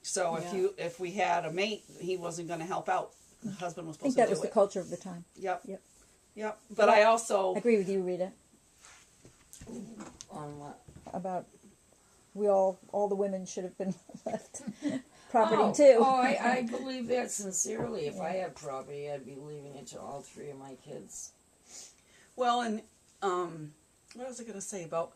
So if we had a mate, he wasn't going to help out. The husband was I think supposed that to was do the it. culture of the time. Yep. Yep. Yep. But I also I agree with you, Rita, On what? about all the women should have been left property too. Oh, I believe that sincerely. If I had property, I'd be leaving it to all three of my kids. Well, and what was I going to say about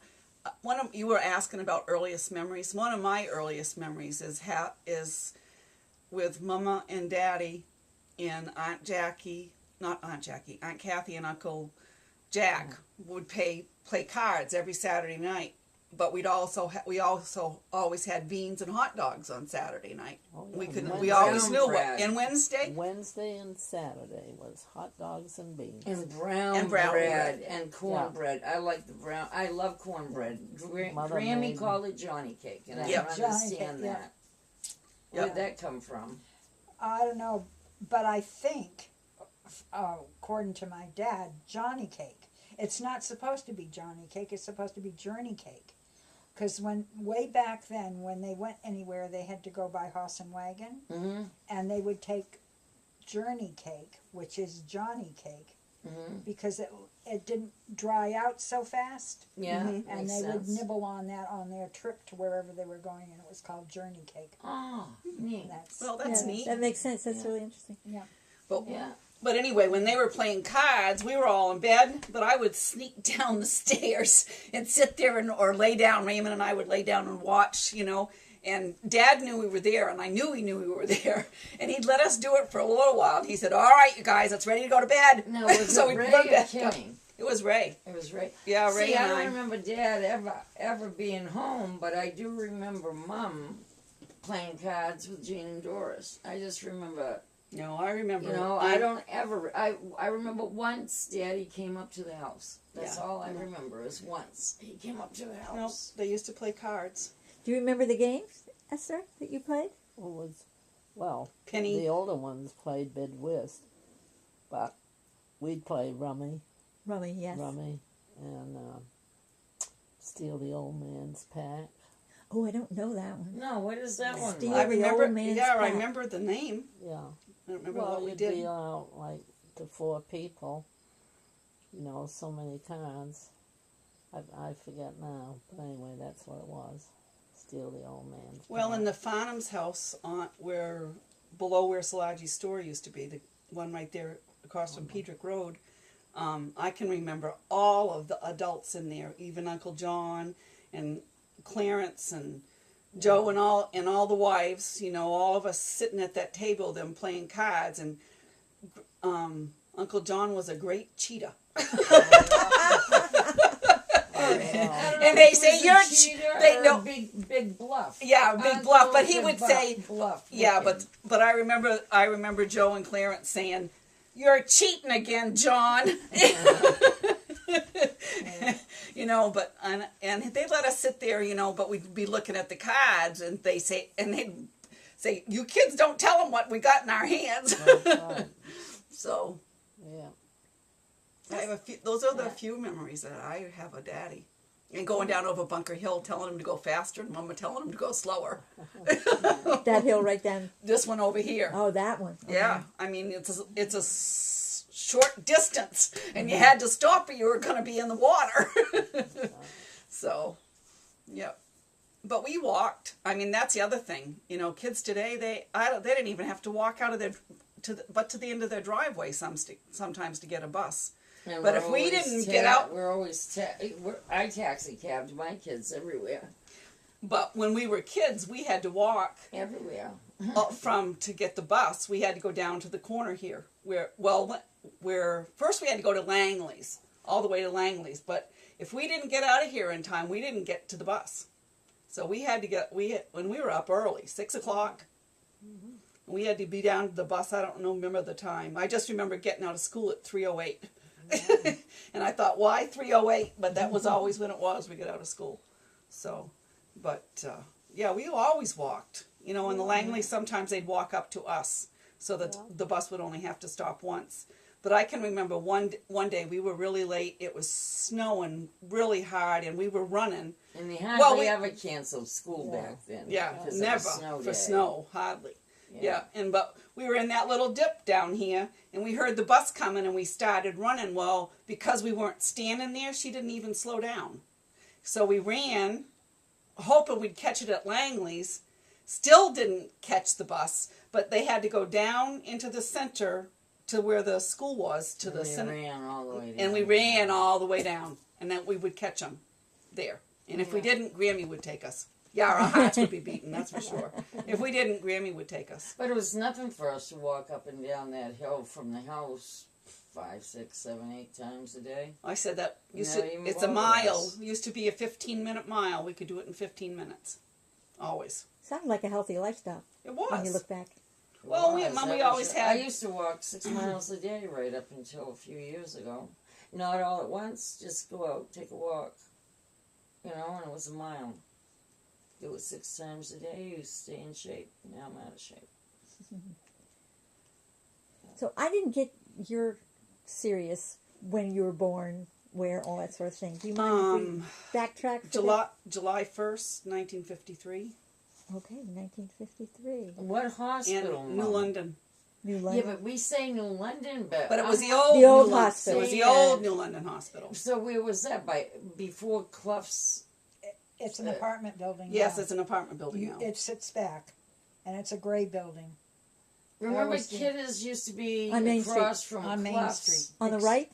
you were asking about earliest memories. One of my earliest memories is with Mama and Daddy and Aunt Kathy and Uncle Jack would play cards every Saturday night. But we also always had beans and hot dogs on Saturday night. Oh, yeah. We always knew bread. and Wednesday. Wednesday and Saturday was hot dogs and beans. And brown brown bread bread. and cornbread. I like the brown. I love cornbread. Mother Grammy made- called it Johnny cake, and I Yep. don't Johnny understand cake, yeah. that. Where'd that come from? I don't know, but I think, according to my dad, Johnny cake. It's not supposed to be Johnny cake. It's supposed to be journey cake. Because way back then, when they went anywhere, they had to go by horse and wagon, Mm-hmm. and they would take journey cake, which is Johnny cake, Mm-hmm. because it didn't dry out so fast, Yeah, and makes they would sense. nibble on that on their trip to wherever they were going, and it was called journey cake. Oh, neat. And that's Well, that's Yeah, neat. That makes sense. That's really interesting. But Yeah. But anyway, when they were playing cards, we were all in bed, but I would sneak down the stairs and sit there or lay down. Raymond and I would lay down and watch, and Dad knew we were there, and I knew he knew we were there, and he'd let us do it for a little while. And he said, "All right, you guys, it's ready to go to bed." No, was So it we'd Ray go or to bed. Kenny? It was Ray. It was Ray. Yeah, Ray See, and I I. don't remember Dad ever being home, but I do remember Mom playing cards with Jean and Doris. I just remember, No, I remember. I remember once Daddy came up to the house. That's Yeah. all I remember is once he came up to the No, house. they used to play cards. Do you remember the games, Esther, that you played? Penny. The older ones played bid whist, but we'd play rummy, Rummy, yes. and steal the old man's pack. Oh, I don't know that one. No, what is that one? Steal I the remember. old man's Yeah, I pack. remember the name. Yeah. I don't remember Well, what we you'd did. be out like to 4 people. So many cards. I forget now, but anyway, that's what it was. Steal the old man's. Well, pack. in the Farnham's house, below where Salagi's store used to be, the one right there across from Pedrick Road, I can remember all of the adults in there, even Uncle John and Clarence and Joe and all the wives. All of us sitting at that table, them playing cards, and Uncle John was a great cheetah. And they say they know big bluff. Yeah, big bluff. But he would say, bluff. yeah, but I remember Joe and Clarence saying, "You're cheating again, John." And they let us sit there, but we'd be looking at the cards, and they'd say, "You kids don't tell them what we got in our hands." That's right. So Yeah. I have a few. Those are the few memories that I have of Daddy. And going down over Bunker Hill, telling him to go faster, and Mama telling him to go slower. That hill right down. This one over here. Oh, that one. Okay. Yeah, I mean it's a short distance, and you had to stop, or you were going to be in the water. So, yeah, but we walked. I mean, that's the other thing. Kids today they didn't even have to walk out of to the end of their driveway sometimes to get a bus. And But we're if we always didn't get out- we're always I taxi cabbed my kids everywhere. But when we were kids, we had to walk Everywhere. to get the bus. We had to go down to the corner here, where first we had to go to Langley's, all the way to Langley's. But if we didn't get out of here in time, we didn't get to the bus. So we had to when we were up early, 6 o'clock. We had to be down to the bus. I don't remember the time. I just remember getting out of school at 3:08. And I thought, why 3:08? But that was always when it was. We got out of school. So, but yeah, we always walked. And the Langleys, sometimes they'd walk up to us, so that the bus would only have to stop once. But I can remember one day we were really late. It was snowing really hard, and we were running. And they hardly Well, we- ever canceled school back then. Yeah, because of never the snow for day. snow, hardly. Yeah, but we were in that little dip down here, and we heard the bus coming, and we started running. Well, because we weren't standing there, she didn't even slow down. So we ran, hoping we'd catch it at Langley's. Still didn't catch the bus, but they had to go down into the center to where the school was, to And the they center. ran all the way down. And we ran all the way down, and then we would catch them there. And if we didn't, Grammy would take us. Yeah, our hearts would be beaten, that's for sure. If we didn't, Grammy would take us. But it was nothing for us to walk up and down that hill from the house 5, 6, 7, 8 times a day. I said that Not even it's a one of mile. us. Used to be a 15-minute mile. We could do it in 15 minutes. Always. Sounded like a healthy lifestyle It was. when you look back. Well, It was. Mom, we That was always it. had- I used to walk 6 miles a day right up until a few years ago. Not all at once, just go out, take a walk. You know, and it was a mile. Do it 6 times a day, you stay in shape. Now I'm out of shape. So I didn't get your serious when you were born, where, all that sort of thing. Do you mind if we backtrack? for July 1st, 1953. that? Okay, 1953. What hospital? In New Mom? London. New Yeah, London. but we say New London, but But it was I'm the not- old, The old New Lon- hospital. It was the Yeah. old New London Hospital. So where was that? Before Clough's? It's an apartment building. Yes, now. it's an apartment building now. It sits back, and it's a gray building. Remember, was the- Kidder's used to be On Main across Street. from On Main Clough's. Street. On the Ex- right?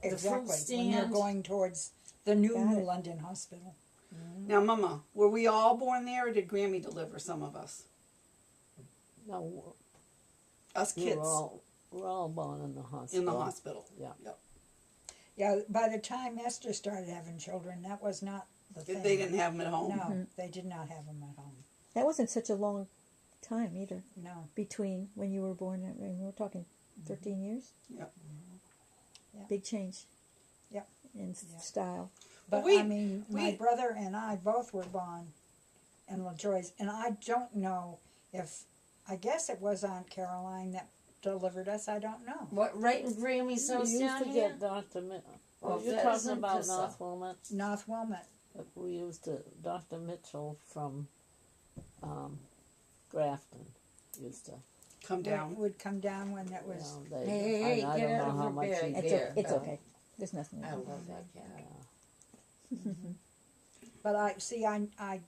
Exactly. fruit When you're stand. going towards the new Got New it. London Hospital. Now, Mama, were we all born there, or did Grammy deliver some of us? No, Us we kids we're all born in the hospital. in the hospital. Yeah. Yep. Yeah, by the time Esther started having children, that was not the thing. They didn't have them at home. No, they did not have them at home. That wasn't such a long time either, No. between when you were born and when we were talking 13 years. Yep. Yeah. Big change. Yep. In Yeah. style. But we- I mean, my brother and I both were born in LaJoy's, and I don't know if, I guess it was Aunt Caroline that delivered us. I don't know. What, right in Grammy's We house used down to here? get Dr. Oh, you're that talking isn't about Pissa. North Wilmot. North Wilmot. We used to, Dr. Mitchell from Grafton used to, Come down. Would come down when it you was. know, they, Hey, I get don't out know of how her much bed. he It's, There. it's No. okay. There's nothing. I love that cat. But I see. I'd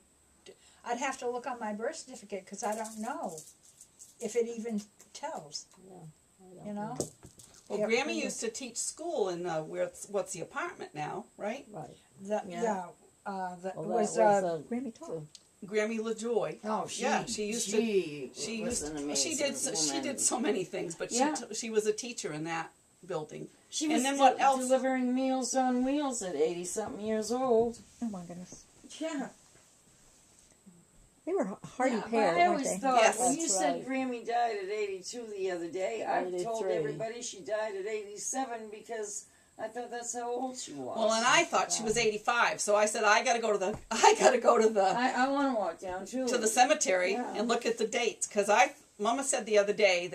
have to look on my birth certificate because I don't know if it even tells. I don't You know. Well, Yeah, Grammy we used to teach school in what's the apartment now, right? Right. The, Yeah. that Well, was. that was Grammy talk. Grammy LaJoy. Oh, Yeah, she used to- She was used an to, amazing she woman. did so many things, but Yeah. she was a teacher in that building. She And was then what else? delivering Meals on Wheels at 80-something years old. Oh my goodness. Yeah. They were a hardy Yeah, pair, but I weren't always they? thought, Yes. when you That's said right. Grammy died at 82 the other day, I told 83. everybody she died at 87 because I thought that's how old she was. Well, and I thought she was 85, so I said I got to go to the I want to walk down too. to the cemetery Yeah. and look at the dates because Mama said the other day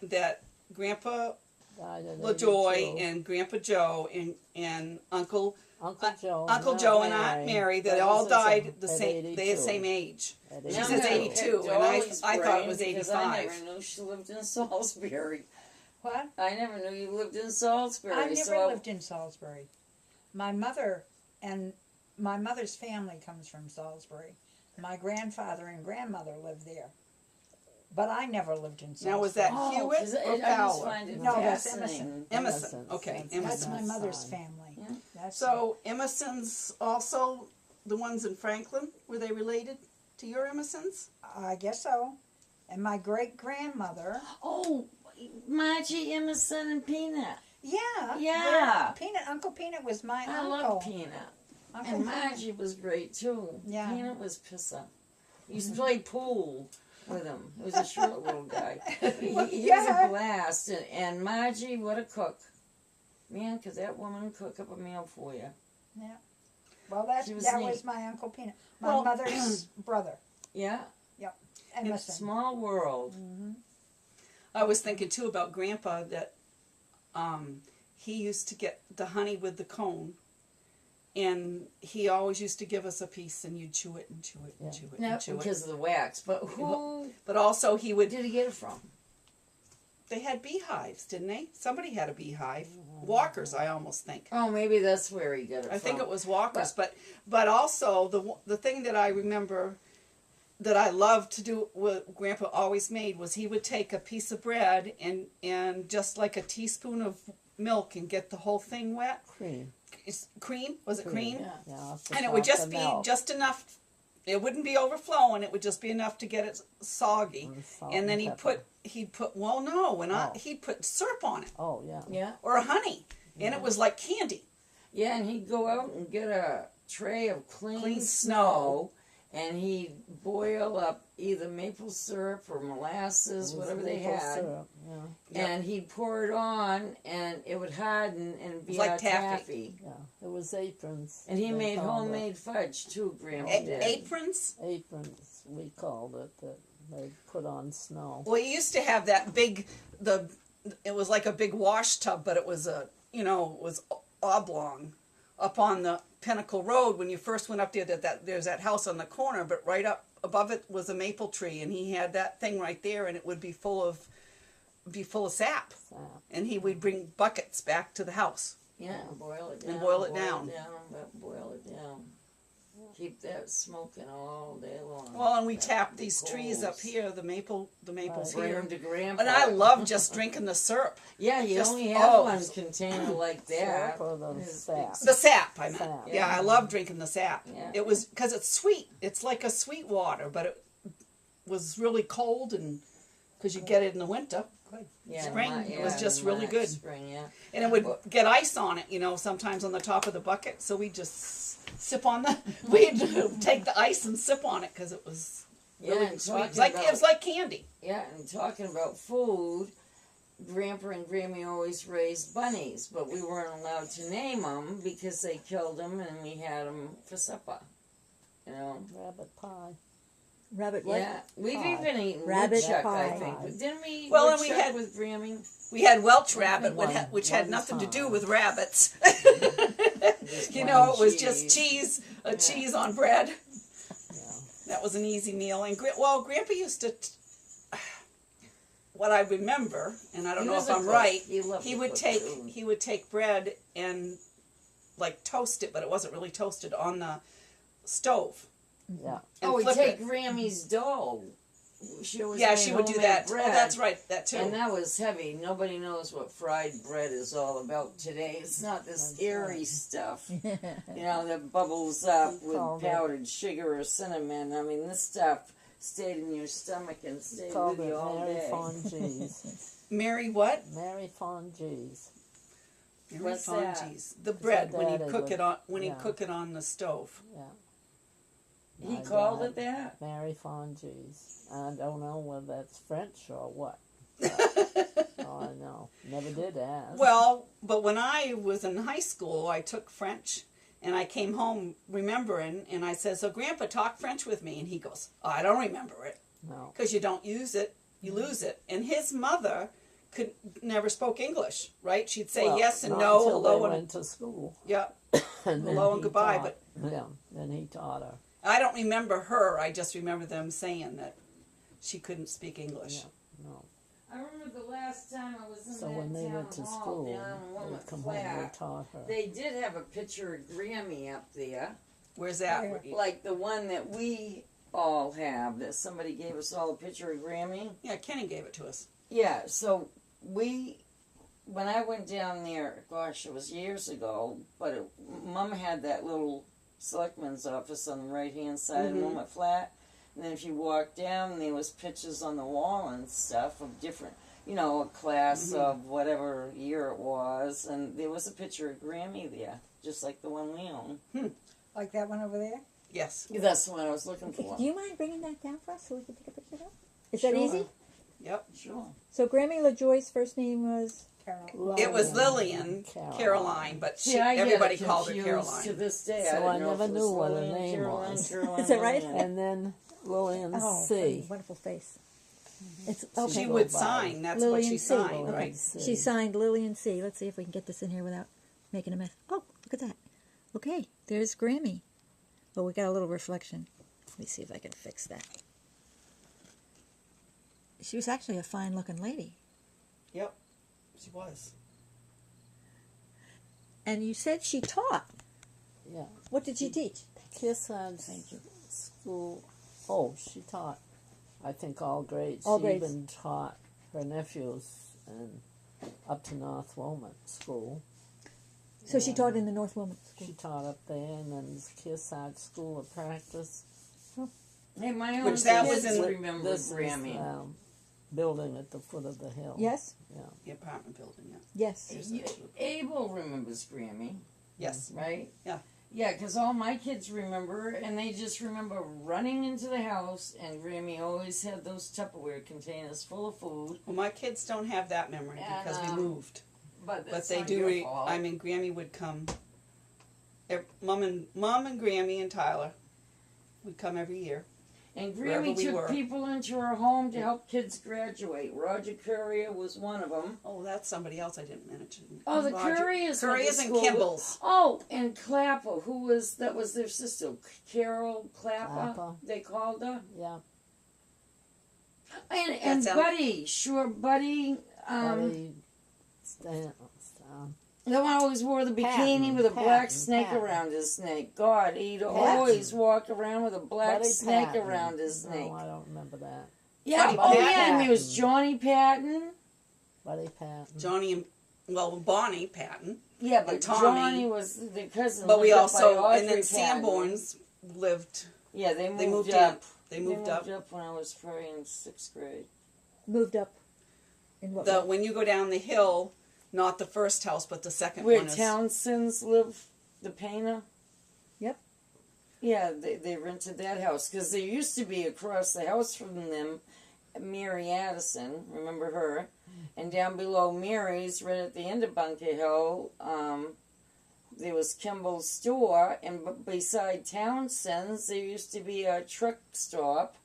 that Grandpa Died at LaJoy 82. and Grandpa Joe and Uncle Uncle Joe and Aunt Mary, they all was died at the same. They had 82. same age. At She Now says I'm gonna 82, pick and Dollie's I thought it was brain because I 85. never knew she lived in Salisbury. What? I never knew you lived in Salisbury. I never so lived in Salisbury. My mother and my mother's family comes from Salisbury. My grandfather and grandmother lived there. But I never lived in Salisbury. Now was that Oh, Hewitt 'cause or I just Fowler? find it No, that's fascinating. Emerson. Okay, That's Emerson. That's my mother's Son. family. Yeah. That's So Emerson's also the ones in Franklin. Were they related to your Emersons? I guess so. And my great grandmother. Oh, Margie, Emerson, and Peanut. Yeah. Yeah. Peanut. Uncle Peanut was my I uncle. love Peanut. Uncle And Peanut. Margie was great too. Yeah. Peanut was pissa. Used to play pool with him. He was a short little guy. He was Yeah. a blast. And Margie, what a cook. Man, because that woman would cook up a meal for you. Well, that She was that neat. was my Uncle Peanut. My Well- mother's brother, Yeah. Emerson. Small world. I was thinking too about Grandpa that he used to get the honey with the cone, and he always used to give us a piece, and you'd chew it and chew it and chew it No, and chew it. because of the wax. But who But also he would. did he get it from? They had beehives, didn't they? Somebody had a beehive. Walkers, I almost think. Oh, maybe that's where he got it from. I think it was Walkers, but also the thing that I remember that I loved to do, what Grandpa always made, was he would take a piece of bread and just like a teaspoon of milk and get the whole thing wet. Cream? Was it cream? Yeah, And it would just be just enough. It wouldn't be overflowing. It would just be enough to get it soggy. And then he'd put he'd put syrup on it. Oh, yeah. Yeah. Or honey. And it was like candy. Yeah, and he'd go out and get a tray of clean Clean snow, and he'd boil up either maple syrup or molasses, whatever they Maple had, syrup, yeah. and he'd pour it on, and it would harden and be like our taffy. Yeah, it was aprons. And he they made called it. homemade fudge too, Grandpa did. Aprons? Aprons, we called it, that they put on snow. Well, you used to have that big, it was like a big wash tub, but it was it was oblong up on the Pinnacle Road when you first went up there. There's that house on the corner, but right up above it was a maple tree, and he had that thing right there, and it would be full of sap. And he would bring buckets back to the house. Yeah, and boil it down. And boil it down. Boil it down. Keep that smoking all day long. Well, and we That tapped these coals. trees up here, the maples Bring here. them to Grandpa. And I love just drinking the syrup. Yeah, you just- only have oh. one container like that. Syrup or the His sap? The sap, I meant. Sap. Yeah, I love drinking the sap. Yeah. It was because it's sweet. It's like a sweet water, but it was really cold, and because you get it in the winter, Yeah, spring, it was just in really March, good. Spring, yeah. and it would get ice on it. Sometimes on the top of the bucket. So we just sip on we'd take the ice and sip on it because it was really and sweet. It was talking it was like candy. Yeah, and talking about food, Grandpa and Grammy always raised bunnies, but we weren't allowed to name them because they killed them and we had them for supper. Rabbit pie. Rabbit what? Yeah, we've Pie. even eaten Rabbit woodchuck, pie. I think. Didn't we eat Well, and woodchuck we had- with Grammy? We had Welch rabbit, One- which had one nothing to do time. with rabbits. Just It plain was just cheese, cheese on bread. Yeah. That was an easy meal. And Grandpa used to. What I remember, and I don't He know was if a I'm cook. right, He loved he to would cook take food. bread and like toast it, but it wasn't really toasted on the stove. Yeah. And Oh, we flip take it. Grammy's dough. She always Yeah, made she would do homemade that. bread. Oh, that's right, that too. And that was heavy. Nobody knows what fried bread is all about today. It's not this airy stuff, that bubbles up with Called it- powdered sugar or cinnamon. I mean, this stuff stayed in your stomach and stayed Called with it you all Mary day. Fongees. Mary what? Mary Fongees. Mary What's that? Fongees. The bread when Dad he is cook a- it on when he yeah. cook it on the stove. Yeah. He My called dad. it that? Mary Fongees. I don't know whether that's French or what. Oh, I know. Never did ask. Well, but when I was in high school, I took French, and I came home remembering, and I said, "So, Grandpa, talk French with me." And he goes, "Oh, I don't remember it, No. because you don't use it, you lose it." And his mother never spoke English, right? She'd say Well, yes and not no, until hello, they and went to school. yeah. And then Hello and he goodbye, taught- yeah, then he taught her. I don't remember her. I just remember them saying that she couldn't speak English. Yeah, no. I remember the last time I was in So that when they town went to hall school, down in they'd Wilmot come home and Flat, taught her. they did have a picture of Grammy up there. Where's that? Like the one that we all have, that somebody gave us all a picture of Grammy. Yeah, Kenny gave it to us. Yeah, so when I went down there, gosh, it was years ago, but Mom had that little selectman's office on the right-hand side of Wilmot Flat. And then if you walk down, there was pictures on the wall and stuff of different, a class of whatever year it was. And there was a picture of Grammy there, just like the one we own. Like that one over there? Yes. That's the one I was looking for. Do you mind bringing that down for us so we can take a picture of that? Is Sure. that easy? Yep. Sure. So Grammy LaJoy's first name was... Carol. It was Lillian Caroline, but everybody called her To Caroline. this day, So I I don't know never if it was knew what her Lillian, name Caroline, was. Caroline, Is that right? Lillian. And then Lillian Oh, C. wonderful face. It's She okay. She go would by. sign. That's what Lillian she C. signed, Okay. right? She signed Lillian C. Let's see if we can get this in here without making a mess. Oh, look at that. Okay, there's Grammy. Oh, we got a little reflection. Let me see if I can fix that. She was actually a fine-looking lady. Yep, she was. And you said she taught. Yeah. What did she teach? Kearsarge School. Oh, she taught, I think, all grades. All she grades. even taught her nephews and up to North Wilmot School. So she taught in the North Wilmot School. She taught up there, and then Kearsarge School of Practice. Hey, my own Which that was kids in- remember This Grammy. is building at the foot of the hill. Yes? Yeah. The apartment building, yeah. Yes. Abel remembers Grammy, Yes. right? Yeah. Yeah, because all my kids remember, and they just remember running into the house, and Grammy always had those Tupperware containers full of food. Well, my kids don't have that memory And, because we moved. But But that's they not do. your fault. I mean, Grammy would come. Mom and Grammy and Tyler would come every year. And wherever Grammy we took were. people into her home to help kids graduate. Roger Courier was one of them. Oh, that's somebody else I didn't mention. Oh, the Roger- Couriers. went to Couriers and school with- Kimball's. Oh, and Clapper, that was their sister, Carol Clapper. Clapper. They called her. Yeah. And sounds- Buddy, sure, Buddy. Buddy Stan. The one who always wore the bikini Patton, with a black Patton, snake Patton. around his neck. God, he'd always walk around with a black Buddy snake Patton. around his neck. No, I don't remember that. Yeah, Buddy oh yeah, Patton. and there was Johnny Patton. Buddy Patton. Johnny and Bonnie Patton. Yeah, but And Tommy. Johnny was the cousin. But we lived up by also Audrey and then Patton. Sanborns lived. Yeah, they They moved moved up. up. They moved up. when I was probably in 6th grade. Moved up. In what The way? when you go down the hill, not the first house, but the second Where one is. Townsend's live, the painter. Yep. Yeah, they rented that house because there used to be across the house from them, Mary Addison. Remember her? And down below Mary's, right at the end of Bunker Hill, there was Kimball's store, and beside Townsend's, there used to be a truck stop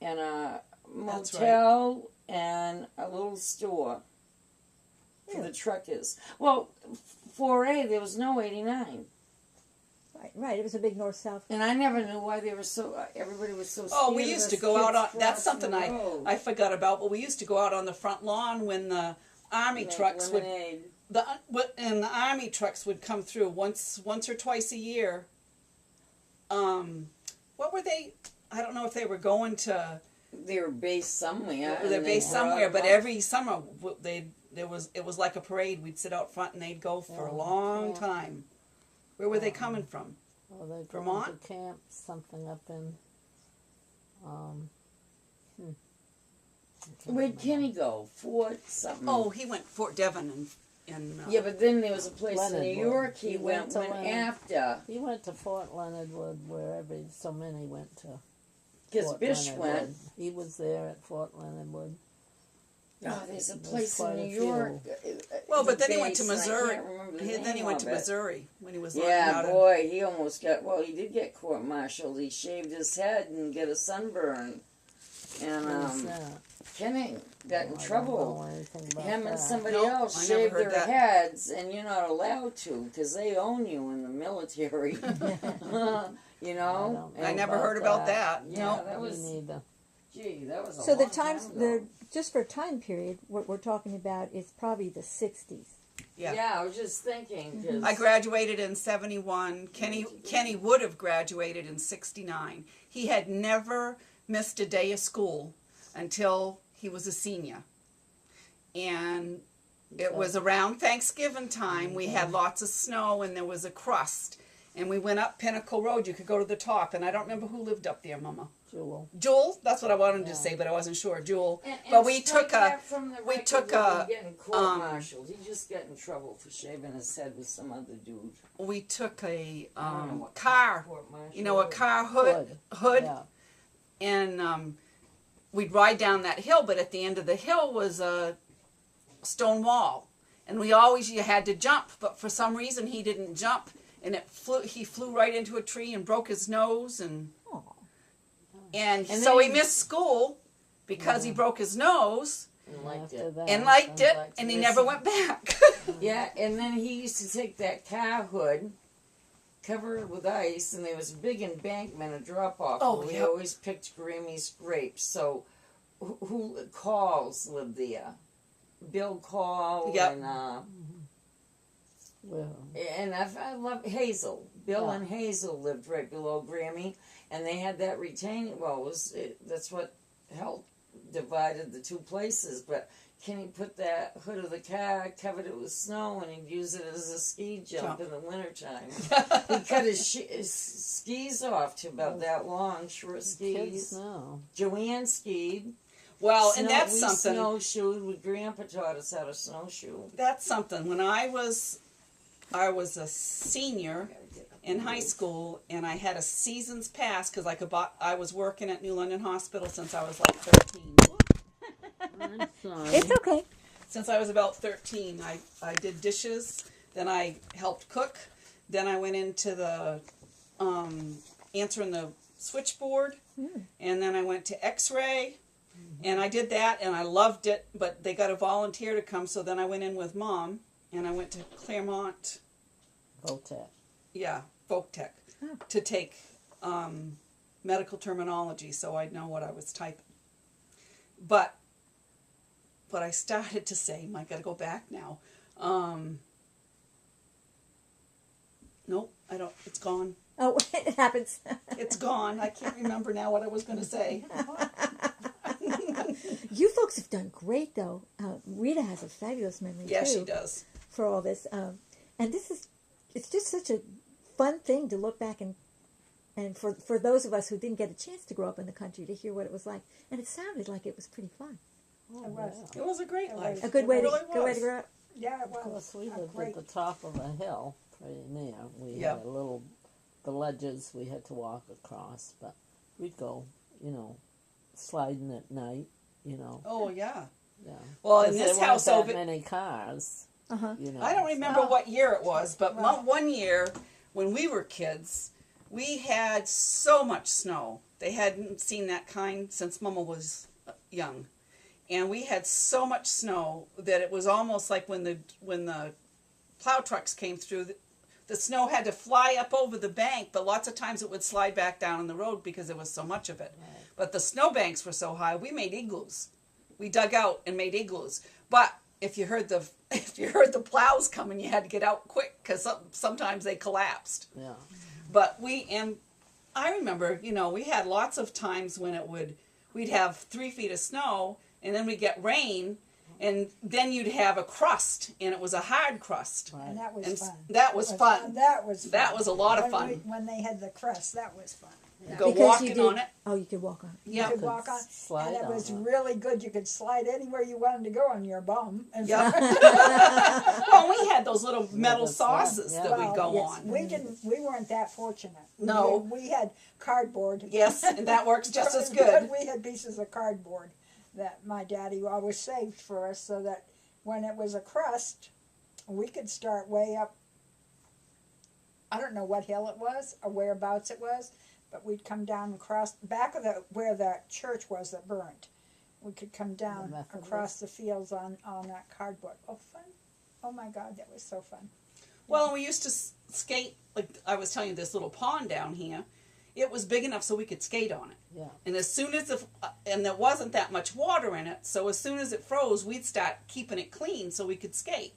and a That's motel and a little store for the truckers. Well, 4A, there was no 89. Right. It was a big north-south. And I never knew why they were so, everybody was so scared Oh, we of used us to go out kids on. That's crossing something the road. I forgot about. But we used to go out on the front lawn when the army Make trucks would. lemonade. And the army trucks would come through once or twice a year. What were they? I don't know if they were going to. They were based somewhere. They're and based they brought somewhere, them but up. every summer it was like a parade. We'd sit out front and they'd go for a long time. Where were they coming from? Oh, they go Vermont? to camp, something up in. I can't Where'd remember. Kenny go? Fort something. Oh, he went Fort Devon and Yeah, but then there was a place in Leonard New Wood. York he He went went to when Leonard. after. He went to Fort Leonard Wood, wherever so many went to. Because Fort Bish Leonard went. Wood. He was there at Fort Leonard Wood. Oh, there's a There's place quite in a New few. York. well, but the then he went to base, and I Missouri. can't remember the Then he name went to of it. Missouri when he was learning Yeah, how to. boy, he almost got. Well, he did get court-martialed. He shaved his head and get a sunburn. And What was that? Kenny got in I don't trouble. know anything about Him that. and somebody Nope, else I never shaved heard their that. heads, and you're not allowed to because they own you in the military. You know. don't I know never heard about that. Yeah, No. that was. Me neither. Gee, that was a So the long times, time ago. just for time period, what we're talking about is probably the 60s. Yeah. I was just thinking. 'Cause I graduated in 71. Kenny would have graduated in 69. He had never missed a day of school until he was a senior. And it was around Thanksgiving time. We had lots of snow and there was a crust. And we went up Pinnacle Road. You could go to the top. And I don't remember who lived up there, Mama. Jewel, that's what I wanted to say, but I wasn't sure. Jewel. And But we strike took that from the we record took of a, him getting court-martialed. He just got in trouble for shaving his head with some other dude. we took a I don't know what car, court-martial you know, a is. car hood, Yeah. and we'd ride down that hill, but at the end of the hill was a stone wall, and you had to jump, but for some reason he didn't jump, and he flew right into a tree and broke his nose, and Oh. and And so then he missed school because he broke his nose And liked After it. that, and liked it, liked and he it. never went back. Yeah, and then he used to take that car hood, cover it with ice, and there was a big embankment, a drop off. Oh, We yep. always picked Grammy's grapes. So, who Calls lived there? Bill Call Yep. Well, and I love Hazel. Bill Yeah. and Hazel lived right below Grammy, and they had that retaining wall. That's what helped divided the two places. But Kenny put that hood of the car, covered it with snow, and he'd use it as a ski jump in the wintertime. He cut his skis off to about that long, short kids skis. now. Joanne skied. Well, and We that's something. snowshoed. With Grandpa taught us how to snowshoe. That's something. When I was a senior in high school, and I had a season's pass because I was working at New London Hospital since I was like 13. I'm sorry. It's okay. Since I was about 13, I did dishes. Then I helped cook. Then I went into the answering the switchboard, and then I went to X-ray, and I did that, and I loved it. But they got a volunteer to come, so then I went in with Mom, and I went to Claremont. Votech. Yeah, Folk Tech, to take medical terminology so I'd know what I was typing. But I started to say, I got to go back now. Nope, I don't. It's gone. Oh, it happens. It's gone. I can't remember now what I was going to say. You folks have done great, though. Rita has a fabulous memory, Yeah, too, she does. for all this. And it's just such a fun thing to look back and for those of us who didn't get a chance to grow up in the country to hear what it was like. And it sounded like it was pretty fun. It was. It was a great life. A good way, really good way to was. grow up. Yeah, it Of course, was. we A lived great. at the top of a hill, pretty near. We Yep. had a little, the ledges we had to walk across, but we'd go, sliding at night, Oh, yeah. yeah. Well, in 'Cause this there house weren't over... that many cars, Uh-huh. I don't remember what year it was, but Well. one year when we were kids, we had so much snow. They hadn't seen that kind since Mama was young, and we had so much snow that it was almost like when the plow trucks came through. The snow had to fly up over the bank, but lots of times it would slide back down in the road because there was so much of it. Right. But the snow banks were so high, we made igloos. We dug out and made igloos. But if you heard the plows coming, you had to get out quick because sometimes they collapsed. Yeah. But I remember, we had lots of times when we'd have 3 feet of snow, and then we'd get rain, and then you'd have a crust, and it was a hard crust. Right. And that was And fun. that was fun. That was fun. That was a lot of When fun. when they had the crust, that was fun. Go Because walking you did, on it. Oh, you could walk on it. You Yeah. could walk on, slide and it on was it. really good. You could slide anywhere you wanted to go on your bum. And Yeah. Well, we had those little metal that's fun. sauces Yeah. that we'd go yes. on. We weren't that fortunate. No. We had cardboard. Yes, and that works just as good. We had pieces of cardboard that my daddy always saved for us, so that when it was a crust, we could start way up. I don't know what hill it was or whereabouts it was, but we'd come down across back of where the church was that burnt. We could come down Methodist. across the fields on that cardboard. Oh, fun! Oh my God, that was so fun. Well, and we used to skate, like I was telling you, this little pond down here. It was big enough so we could skate on it. Yeah. And as soon as and there wasn't that much water in it, so as soon as it froze, we'd start keeping it clean so we could skate.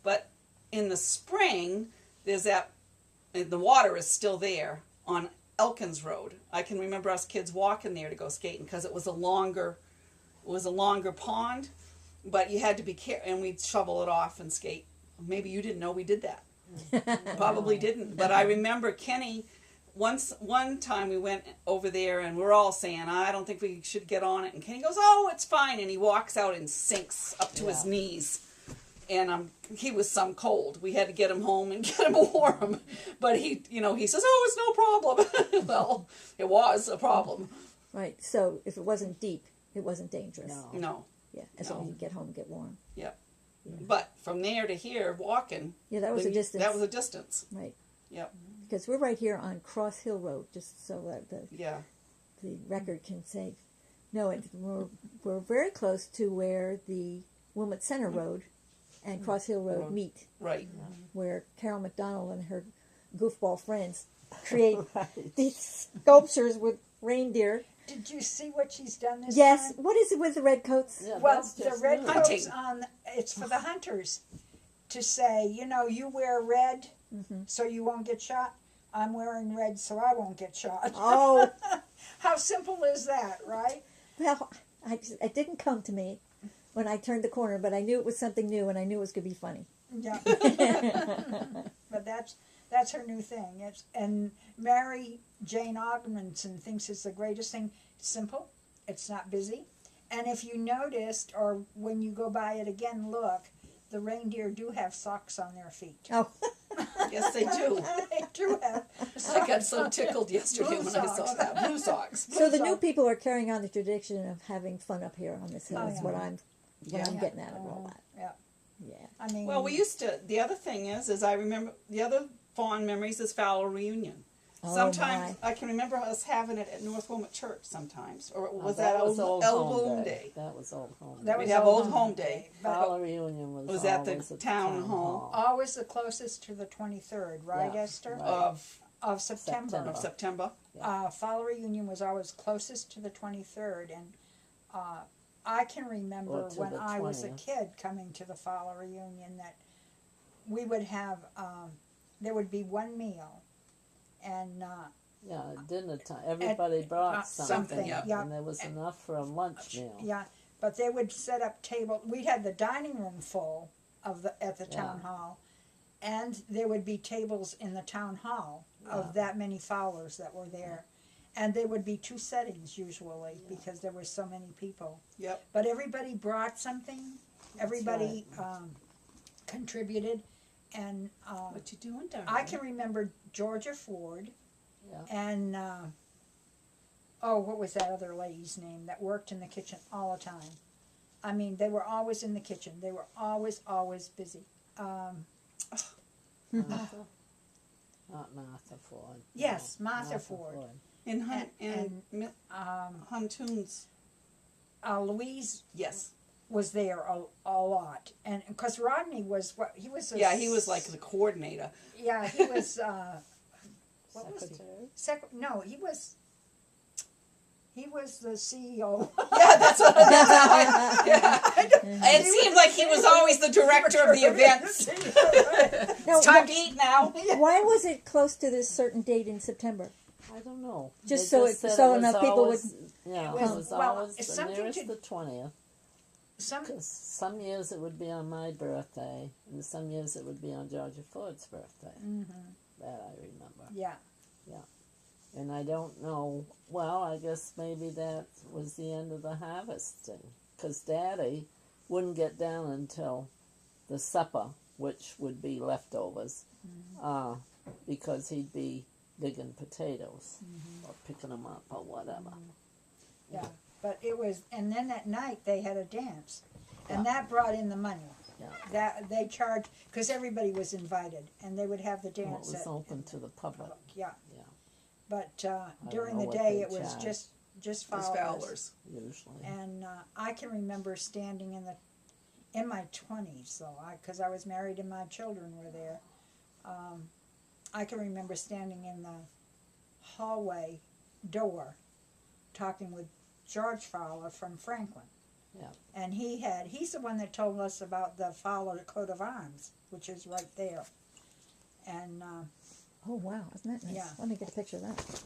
But in the spring, the water is still there on Elkins Road. I can remember us kids walking there to go skating because it was a longer pond, but you had to be careful, and we'd shovel it off and skate. Maybe you didn't know we did that. Probably didn't, but I remember Kenny. One time we went over there and we're all saying, I don't think we should get on it. And Kenny goes, oh, it's fine. And he walks out and sinks up to his knees. And he was some cold. We had to get him home and get him warm. But he says, oh, it's no problem. Well, it was a problem. Right. So if it wasn't deep, it wasn't dangerous. No. No. Yeah. As long as you get home and get warm. Yep. But from there to here, walking. Yeah, that was a distance. That was a distance. Right. Yep. Because we're right here on Cross Hill Road, just so that Yeah. the record can say No, we're very close to where the Wilmot Center Road and Cross Hill Road meet, Right. where Carol McDonald and her goofball friends create these sculptures with reindeer. Did you see what she's done this Yes. time? What is it with the red coats? Yeah, Well, that's the just red new. coats Hunting. on, it's for the hunters to say, you know, you wear red so you won't get shot. I'm wearing red so I won't get shot. Oh, How simple is that, right? well, it didn't come to me when I turned the corner, but I knew it was something new, and I knew it was going to be funny. Yeah. But that's her new thing. And Mary Jane Augmenson thinks it's the greatest thing. It's simple. It's not busy. And if you noticed, or when you go by it again, look, the reindeer do have socks on their feet. Oh, Yes, they do. They do have I got so tickled yesterday Blue when I saw socks. that. Blue socks. so the new people are carrying on the tradition of having fun up here on this hill. Oh, Is yeah. what I'm Yeah. getting out of all that. Yeah. Yeah. I mean, Well, we used to. The other thing is I remember the other fond memories is Fowler reunion. Oh, Sometimes I can remember us having it at North Wilmot Church sometimes, or Oh, was that was Old Home Day? That was Old Home Day. that We was have Old Old Home Day. Fowler reunion Was at the always at town hall. Always the closest to the 23rd, right, Yeah, Esther? right. Of September. September. Of September. Fall reunion was always closest to the 23rd, and I can remember Or to when the I was a 20th. kid coming to the fall reunion that we would have, there would be one meal, and Yeah, at dinner time. Everybody brought something, yeah. yeah. And there was enough for a lunch meal. yeah, but they would set up table. We had the dining room full at the town hall, and there would be tables in the town hall of that many Fowlers that were there, and there would be two settings usually because there were so many people. Yep. But everybody brought something. Everybody contributed, and What you doing, darling? I can remember Georgia Ford Yeah. and what was that other lady's name that worked in the kitchen all the time? I mean, they were always in the kitchen. They were always busy. Martha? Not Martha Ford. Yes, No, Martha Ford. in Hunt and- and Huntoons. Louise Yes. was there a lot, and because Rodney was he was He was like the coordinator. he was what was he? Secretary? No, he was the CEO. Yeah, that's what. It seemed like he was always the director of the events. Now, It's time to eat now. why was it close to this certain date in September? I don't know. Just They so said so was enough people would. always- Yeah, It it was- was well, always it's the something nearest to- the 20th. Some Because some years it would be on my birthday, and some years it would be on Georgia Ford's birthday. That I remember. yeah. And I don't know, well, I guess maybe that was the end of the harvesting. Because Daddy wouldn't get down until the supper, which would be leftovers, because he'd be digging potatoes or picking them up or whatever. Yeah, but it was, and then at night they had a dance, and that brought in the money. Yeah. That they charged because everybody was invited, and they would have the Well, it dance. was open to the public. Yeah. Yeah. But during know the what day they it was charge. just It was Fowlers. Fowler's. Usually. And I can remember standing in my 20s, so because I was married and my children were there. I can remember standing in the hallway door talking with George Fowler from Franklin. Yeah. And he's the one that told us about the Fowler coat of arms, which is right there. And Oh wow, isn't that nice? Yeah. Let me get a picture of that.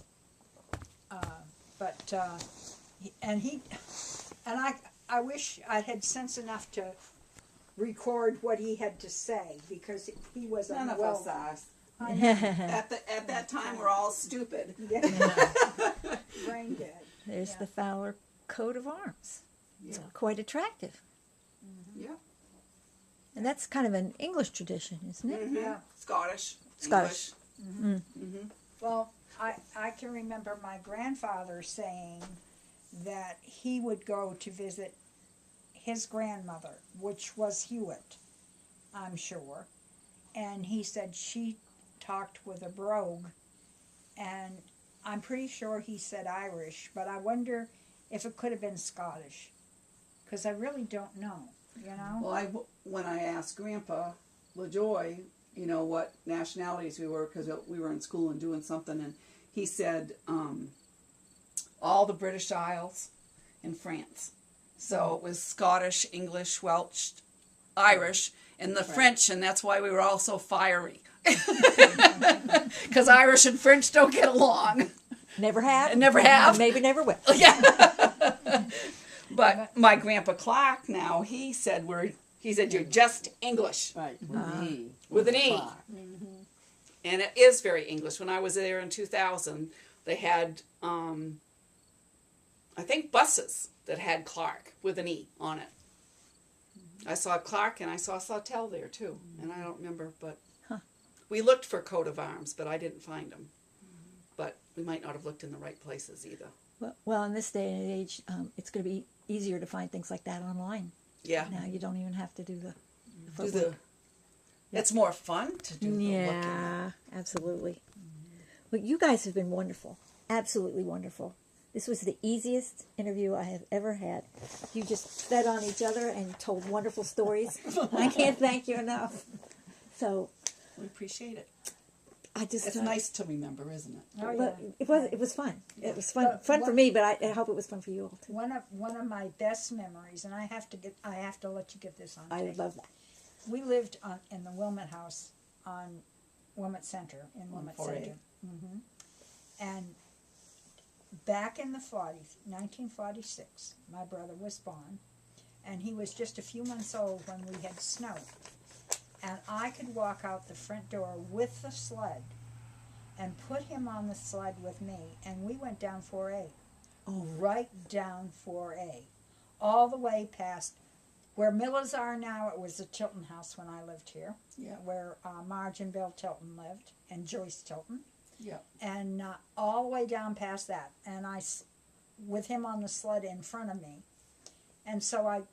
I wish I had sense enough to record what he had to say because he was None of us are. I know. At that time, we're all stupid. Yeah. Brain dead. There's Yeah. the Fowler coat of arms. It's Yeah. quite attractive, Yeah. and that's kind of an English tradition, isn't it? Yeah. Scottish. Scottish. Well, I can remember my grandfather saying that he would go to visit his grandmother, which was Hewitt, I'm sure. And he said she talked with a brogue, and I'm pretty sure he said Irish, but I wonder if it could have been Scottish, because I really don't know. You know. Well, when I asked Grandpa LaJoy, you know, what nationalities we were, because we were in school and doing something, and he said all the British Isles and France. So it was Scottish, English, Welsh, Irish, and the French, and that's why we were all so fiery. Because Irish and French don't get along. Never have. Never have. And maybe never will. Yeah. But my Grandpa Clark now, he said you're just English. Right, with an E. With an E. Clark. And it is very English. When I was there in 2000, they had, I think, buses that had Clark with an E on it. I saw Clark and I saw Sawtell there too. And I don't remember, but we looked for coat of arms, but I didn't find them. But we might not have looked in the right places either. Well, in this day and age, it's going to be easier to find things like that online. Yeah. Now you don't even have to do the Do the, it's more fun to do the looking. Yeah, absolutely. Well, you guys have been wonderful. Absolutely wonderful. This was the easiest interview I have ever had. You just fed on each other and told wonderful stories. I can't thank you enough. So We appreciate it. I just It's nice to remember, isn't it? Oh, but yeah. it was fun. It was But fun for what- me, but I hope it was fun for you all too. One of my best memories, and I have to let you get this on I tape. love that. We lived in the Wilmot House on Wilmot Center, in Wilmot 4A. Center. And back in the 40s, 1946, my brother was born, and he was just a few months old when we had snow. And I could walk out the front door with the sled and put him on the sled with me, and we went down 4A. Oh, Right down 4A. All the way past where Millers are now. It was the Tilton house when I lived here. Yeah. Where Marge and Bill Tilton lived, and Joyce Tilton. Yeah. And all the way down past that. And with him on the sled in front of me. And so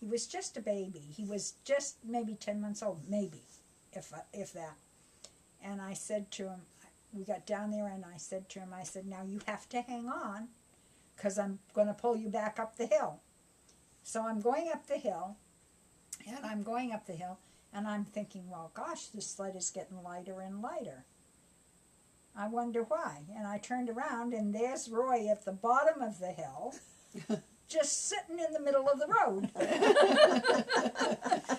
he was just a baby. He was just maybe 10 months old, maybe, if that. And I said to him, we got down there and I said to him, now you have to hang on, because I'm going to pull you back up the hill. So I'm going up the hill, and I'm thinking, well, gosh, this sled is getting lighter and lighter. I wonder why. And I turned around, and there's Roy at the bottom of the hill, just sitting in the middle of the road.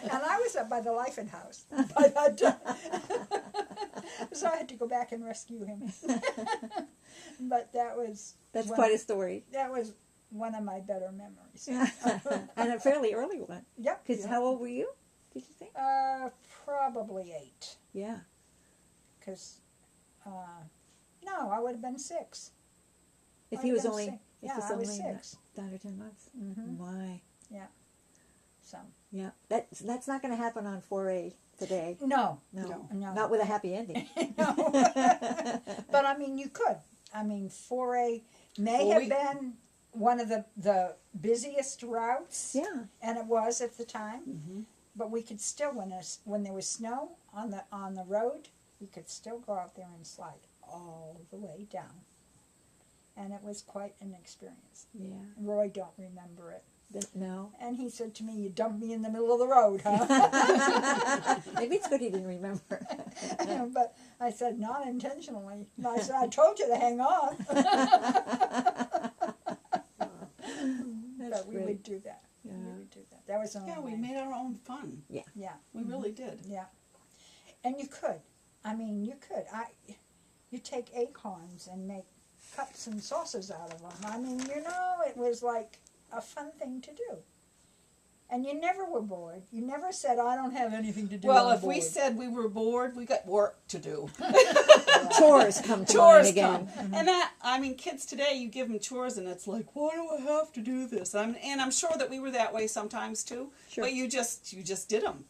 And I was up by the Lyford house by that time. So I had to go back and rescue him. But that's quite a story. That was one of my better memories. And a fairly early one. Yep. Because how old were you, did you think? Probably 8. Yeah. Because, no, I would have been 6. If I he would was have only, been if yeah, it's I was only 6. 9 or 10 months. Mm-hmm. Why? So. Yeah. That's not going to happen on 4A today. No. No. No. Not with a happy ending. No. But I mean, you could. I mean, 4A may have been one of the busiest routes. Yeah. And it was at the time. Mm-hmm. But we could still, when there was snow on the road, we could still go out there and slide all the way down. And it was quite an experience. Yeah. Roy don't remember it. No. And he said to me, you dumped me in the middle of the road, huh? Maybe it's good he didn't remember. But I said, not intentionally. And I said, I told you to hang on. But we would do that. Yeah. We would do that. That was the only Yeah, we way. made our own fun. Yeah. Yeah. We really did. Yeah. And you could. I mean, you could. You take acorns and make cups and saucers out of them. I mean, it was like a fun thing to do. And you never were bored. You never said, I don't have anything to do. Well, I'm if we bored." said we were bored, we got work to do. Chores come to mind Chores again. come. And kids today, you give them chores and it's like, why do I have to do this? And I'm sure that we were that way sometimes too. Sure. But you just did them.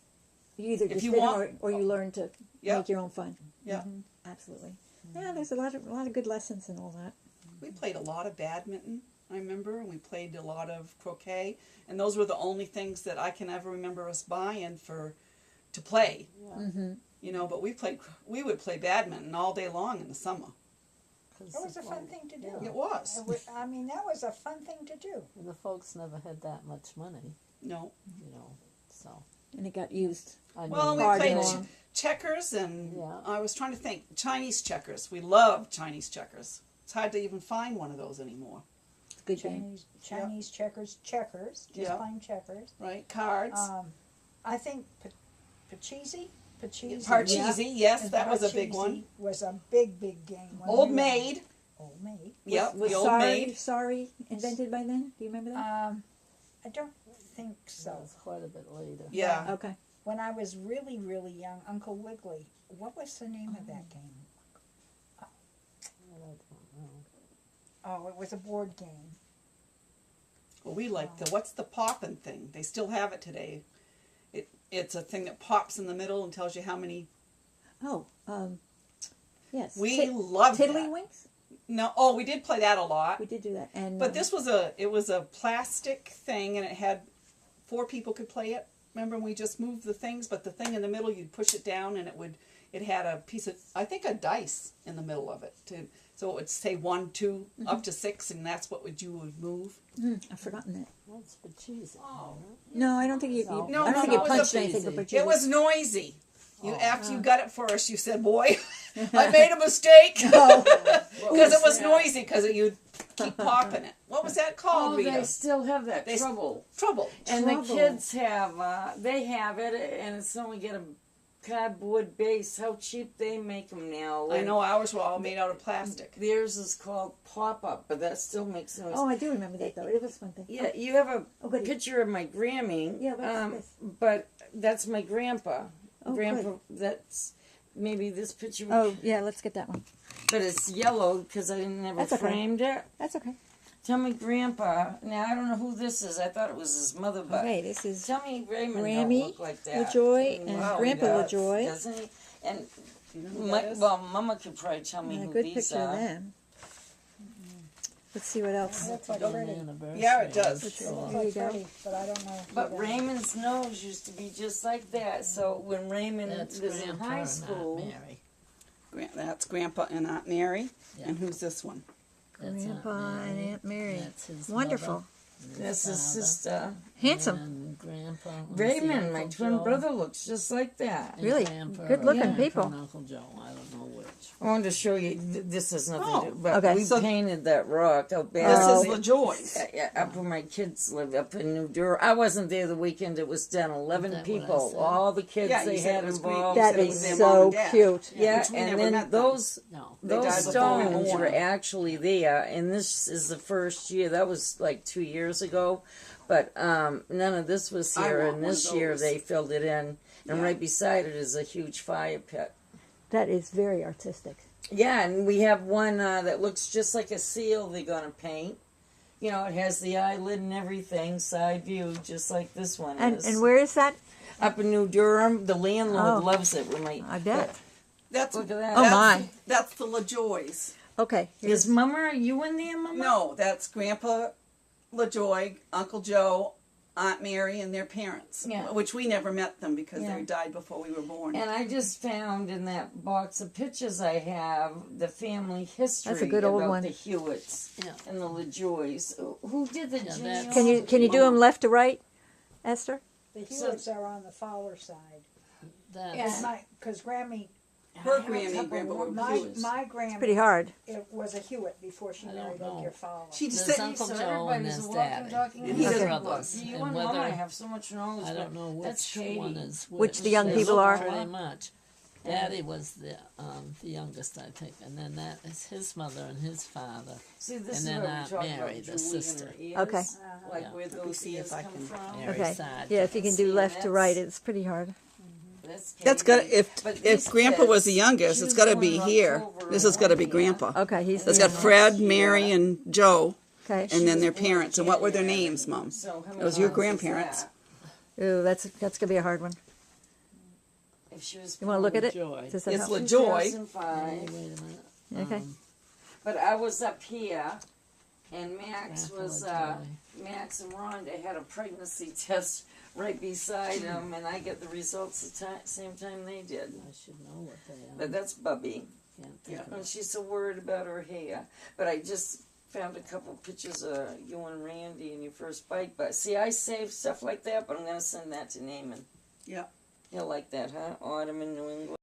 You either just you did want- it or you learn to Yeah. make your own fun. Yeah. Absolutely. Yeah, there's a lot of good lessons and all that. We played a lot of badminton, I remember, and we played a lot of croquet, and those were the only things that I can ever remember us buying to play. Mm-hmm. But we would play badminton all day long in the summer. It was a fun thing to do. It was. I mean, that was a fun thing to do. And the folks never had that much money, No. you know, so. And it got used. I Well, mean, we Hard played on. checkers, and Yeah. I was trying to think. Chinese checkers. We love Chinese checkers. It's hard to even find one of those anymore. Good game. Chinese checkers, just Yeah. plain checkers. Right? Cards. I think Pachisi. Parcheesi, yes, that was a big Parcheesi one. Was a big game. when Old we were- Maid. Old Maid. Yep, Was the Old sorry, Maid. sorry invented by then? Do you remember that? I don't think that so. was quite a bit later. Yeah. Okay. When I was really, really young, Uncle Wiggily. What was the name of that game? I don't know. Oh, it was a board game. Well, we like the what's the poppin' thing? They still have it today. It's a thing that pops in the middle and tells you how many. Oh, yes. We love that. Tiddlywinks? No, oh, we did play that a lot. We did do that. And But this was a plastic thing, and it had 4 people could play it. Remember, we just moved the things, but the thing in the middle, you'd push it down, and it had a piece of, I think, a dice in the middle of it, so it would say 1, 2, up to 6, and that's what you would move. I've forgotten that. That's for cheese. Oh. No, I don't think you. No. I No, don't no, think no, you it was punched a- anything. But It you It was noisy. Oh. After you got it for us, you said, "Boy, I made a mistake," because it was noisy. Because you'd keep popping it. What was that called, Oh, Rita? they still have that They- trouble. Trouble. And the Trouble. kids have, they have it, and it's only get a cardboard base. How cheap they make them now. I know ours were all made out of plastic. Theirs is called pop-up, but that still makes noise. Oh, I do remember that though. It was a fun thing. Yeah, you have a Oh, goody. picture of my Grammy. Yeah, what's this? But that's my grandpa. Oh, Grandpa, that's maybe this picture. Oh, yeah. Let's get that one. But it's yellow because I never That's okay. framed it. That's okay. Tell me, Grandpa. Now I don't know who this is. I thought it was his mother, but Okay, this is tell me, Raymond Grammy don't look like that. LaJoy and Wow, Grandpa he does, LaJoy. doesn't he? And You know who that is? well, Mama could probably tell me and a who good these picture of are. them. Let's see what else. Looks like An Freddie. anniversary. Yeah, it does. Looks There you like go. Freddie, but I don't know. who But that is. Raymond's nose used to be just like that. So when Raymond That's was in Grandpa high and school, Aunt Mary. That's Grandpa and Aunt Mary. Yeah. And who's this one? That's Aunt Grandpa and Mary. Aunt Mary. That's his Wonderful. mother. that's his father. sister. Handsome. And Grandpa. was Raymond, the my Uncle twin Joe, brother, looks just like that. and Really Grandpa good-looking and people. Uncle Joe, I don't know which. I wanted to show you. This has nothing to do. But Okay. we So- painted that rock out back. Oh. This is LaJoy's. Yeah, up where my kids live, up in New Durham. I wasn't there the weekend. It was done. 11 Is that what I people. said? All the kids Yeah, you they said had it was great. involved. That said it is was their mom so and dad. cute. Yeah, Which we and never then met them. those No. They those died before we were stones born. were actually there, and this is the first year. That was like 2 years ago, but none of this was I here. want And one of this year those. they filled it in, and Yeah. right beside it is a huge fire pit. That is very artistic. Yeah, and we have one that looks just like a seal they're gonna paint. You know, it has the eyelid and everything, side view, just like this one And is. and where is that? Up in New Durham, the landlord Oh. loves it. When I bet. That's Look at that. Oh, that's- my. That's the LaJoy's. Okay. Is Mama, are you in there, Mama? No, that's Grandpa LaJoy, Uncle Joe, Aunt Mary, and their parents. Yeah. Which we never met them because Yeah. they died before we were born. And I just found in that box of pictures I have the family history That's a good old about one. the Hewitts Yeah. and the LaJoys. Who did the Yeah, genealogy? that's- Can you do them left to right, Esther? The Hewitts are on the Fowler side. That's, Yeah. Because Grammy, Her I have a Grammy and couple Grandpa more- were my Hewitts. my Grammy, Pretty hard. it was a Hewitt before she I married don't know. Edgar Fowler. She just there's said, Uncle So Joe and everybody's there's a walking, Daddy. talking And and his doesn't brothers. You And and Mama whether, have so much knowledge. I but don't know that's which one shady. is Which the young They people look are. Pretty much. Daddy was the youngest, I think, and then that is his mother and his father. See, this And is then what we Aunt talk Mary, about the Julie and sister. her ears, Okay. like Yeah. where Let me those see ears if I come can- from. Mary's Okay. side. Yeah, if you can do See, left to that's- right, it's pretty hard. That's good. Katie. If But if these Grandpa kids, was the youngest, it's choose got to one be in here. October This and has got to one be here. Grandpa. Okay, he's It's the got Fred, Mary, and Joe, okay. and then their was born parents. And what were their January. names, Mom? So how many Those are your times is grandparents. that? Ooh, that's gonna be a hard one. If she was You want to look at it? Joy. Does that It's help? LaJoy. Joy. 2005. Wait a minute. Okay. But I was up here, and Max Grandpa was Joy. Max and Rhonda had a pregnancy test right beside him, and I get the results the same time they did. I should know what they are. But that's Bubby. can't think of And it. she's so worried about her hair. But I just found a couple pictures of you and Randy in your first bike. But see, I save stuff like that, but I'm going to send that to Naaman. Yeah. He'll like that, huh? Autumn in New England.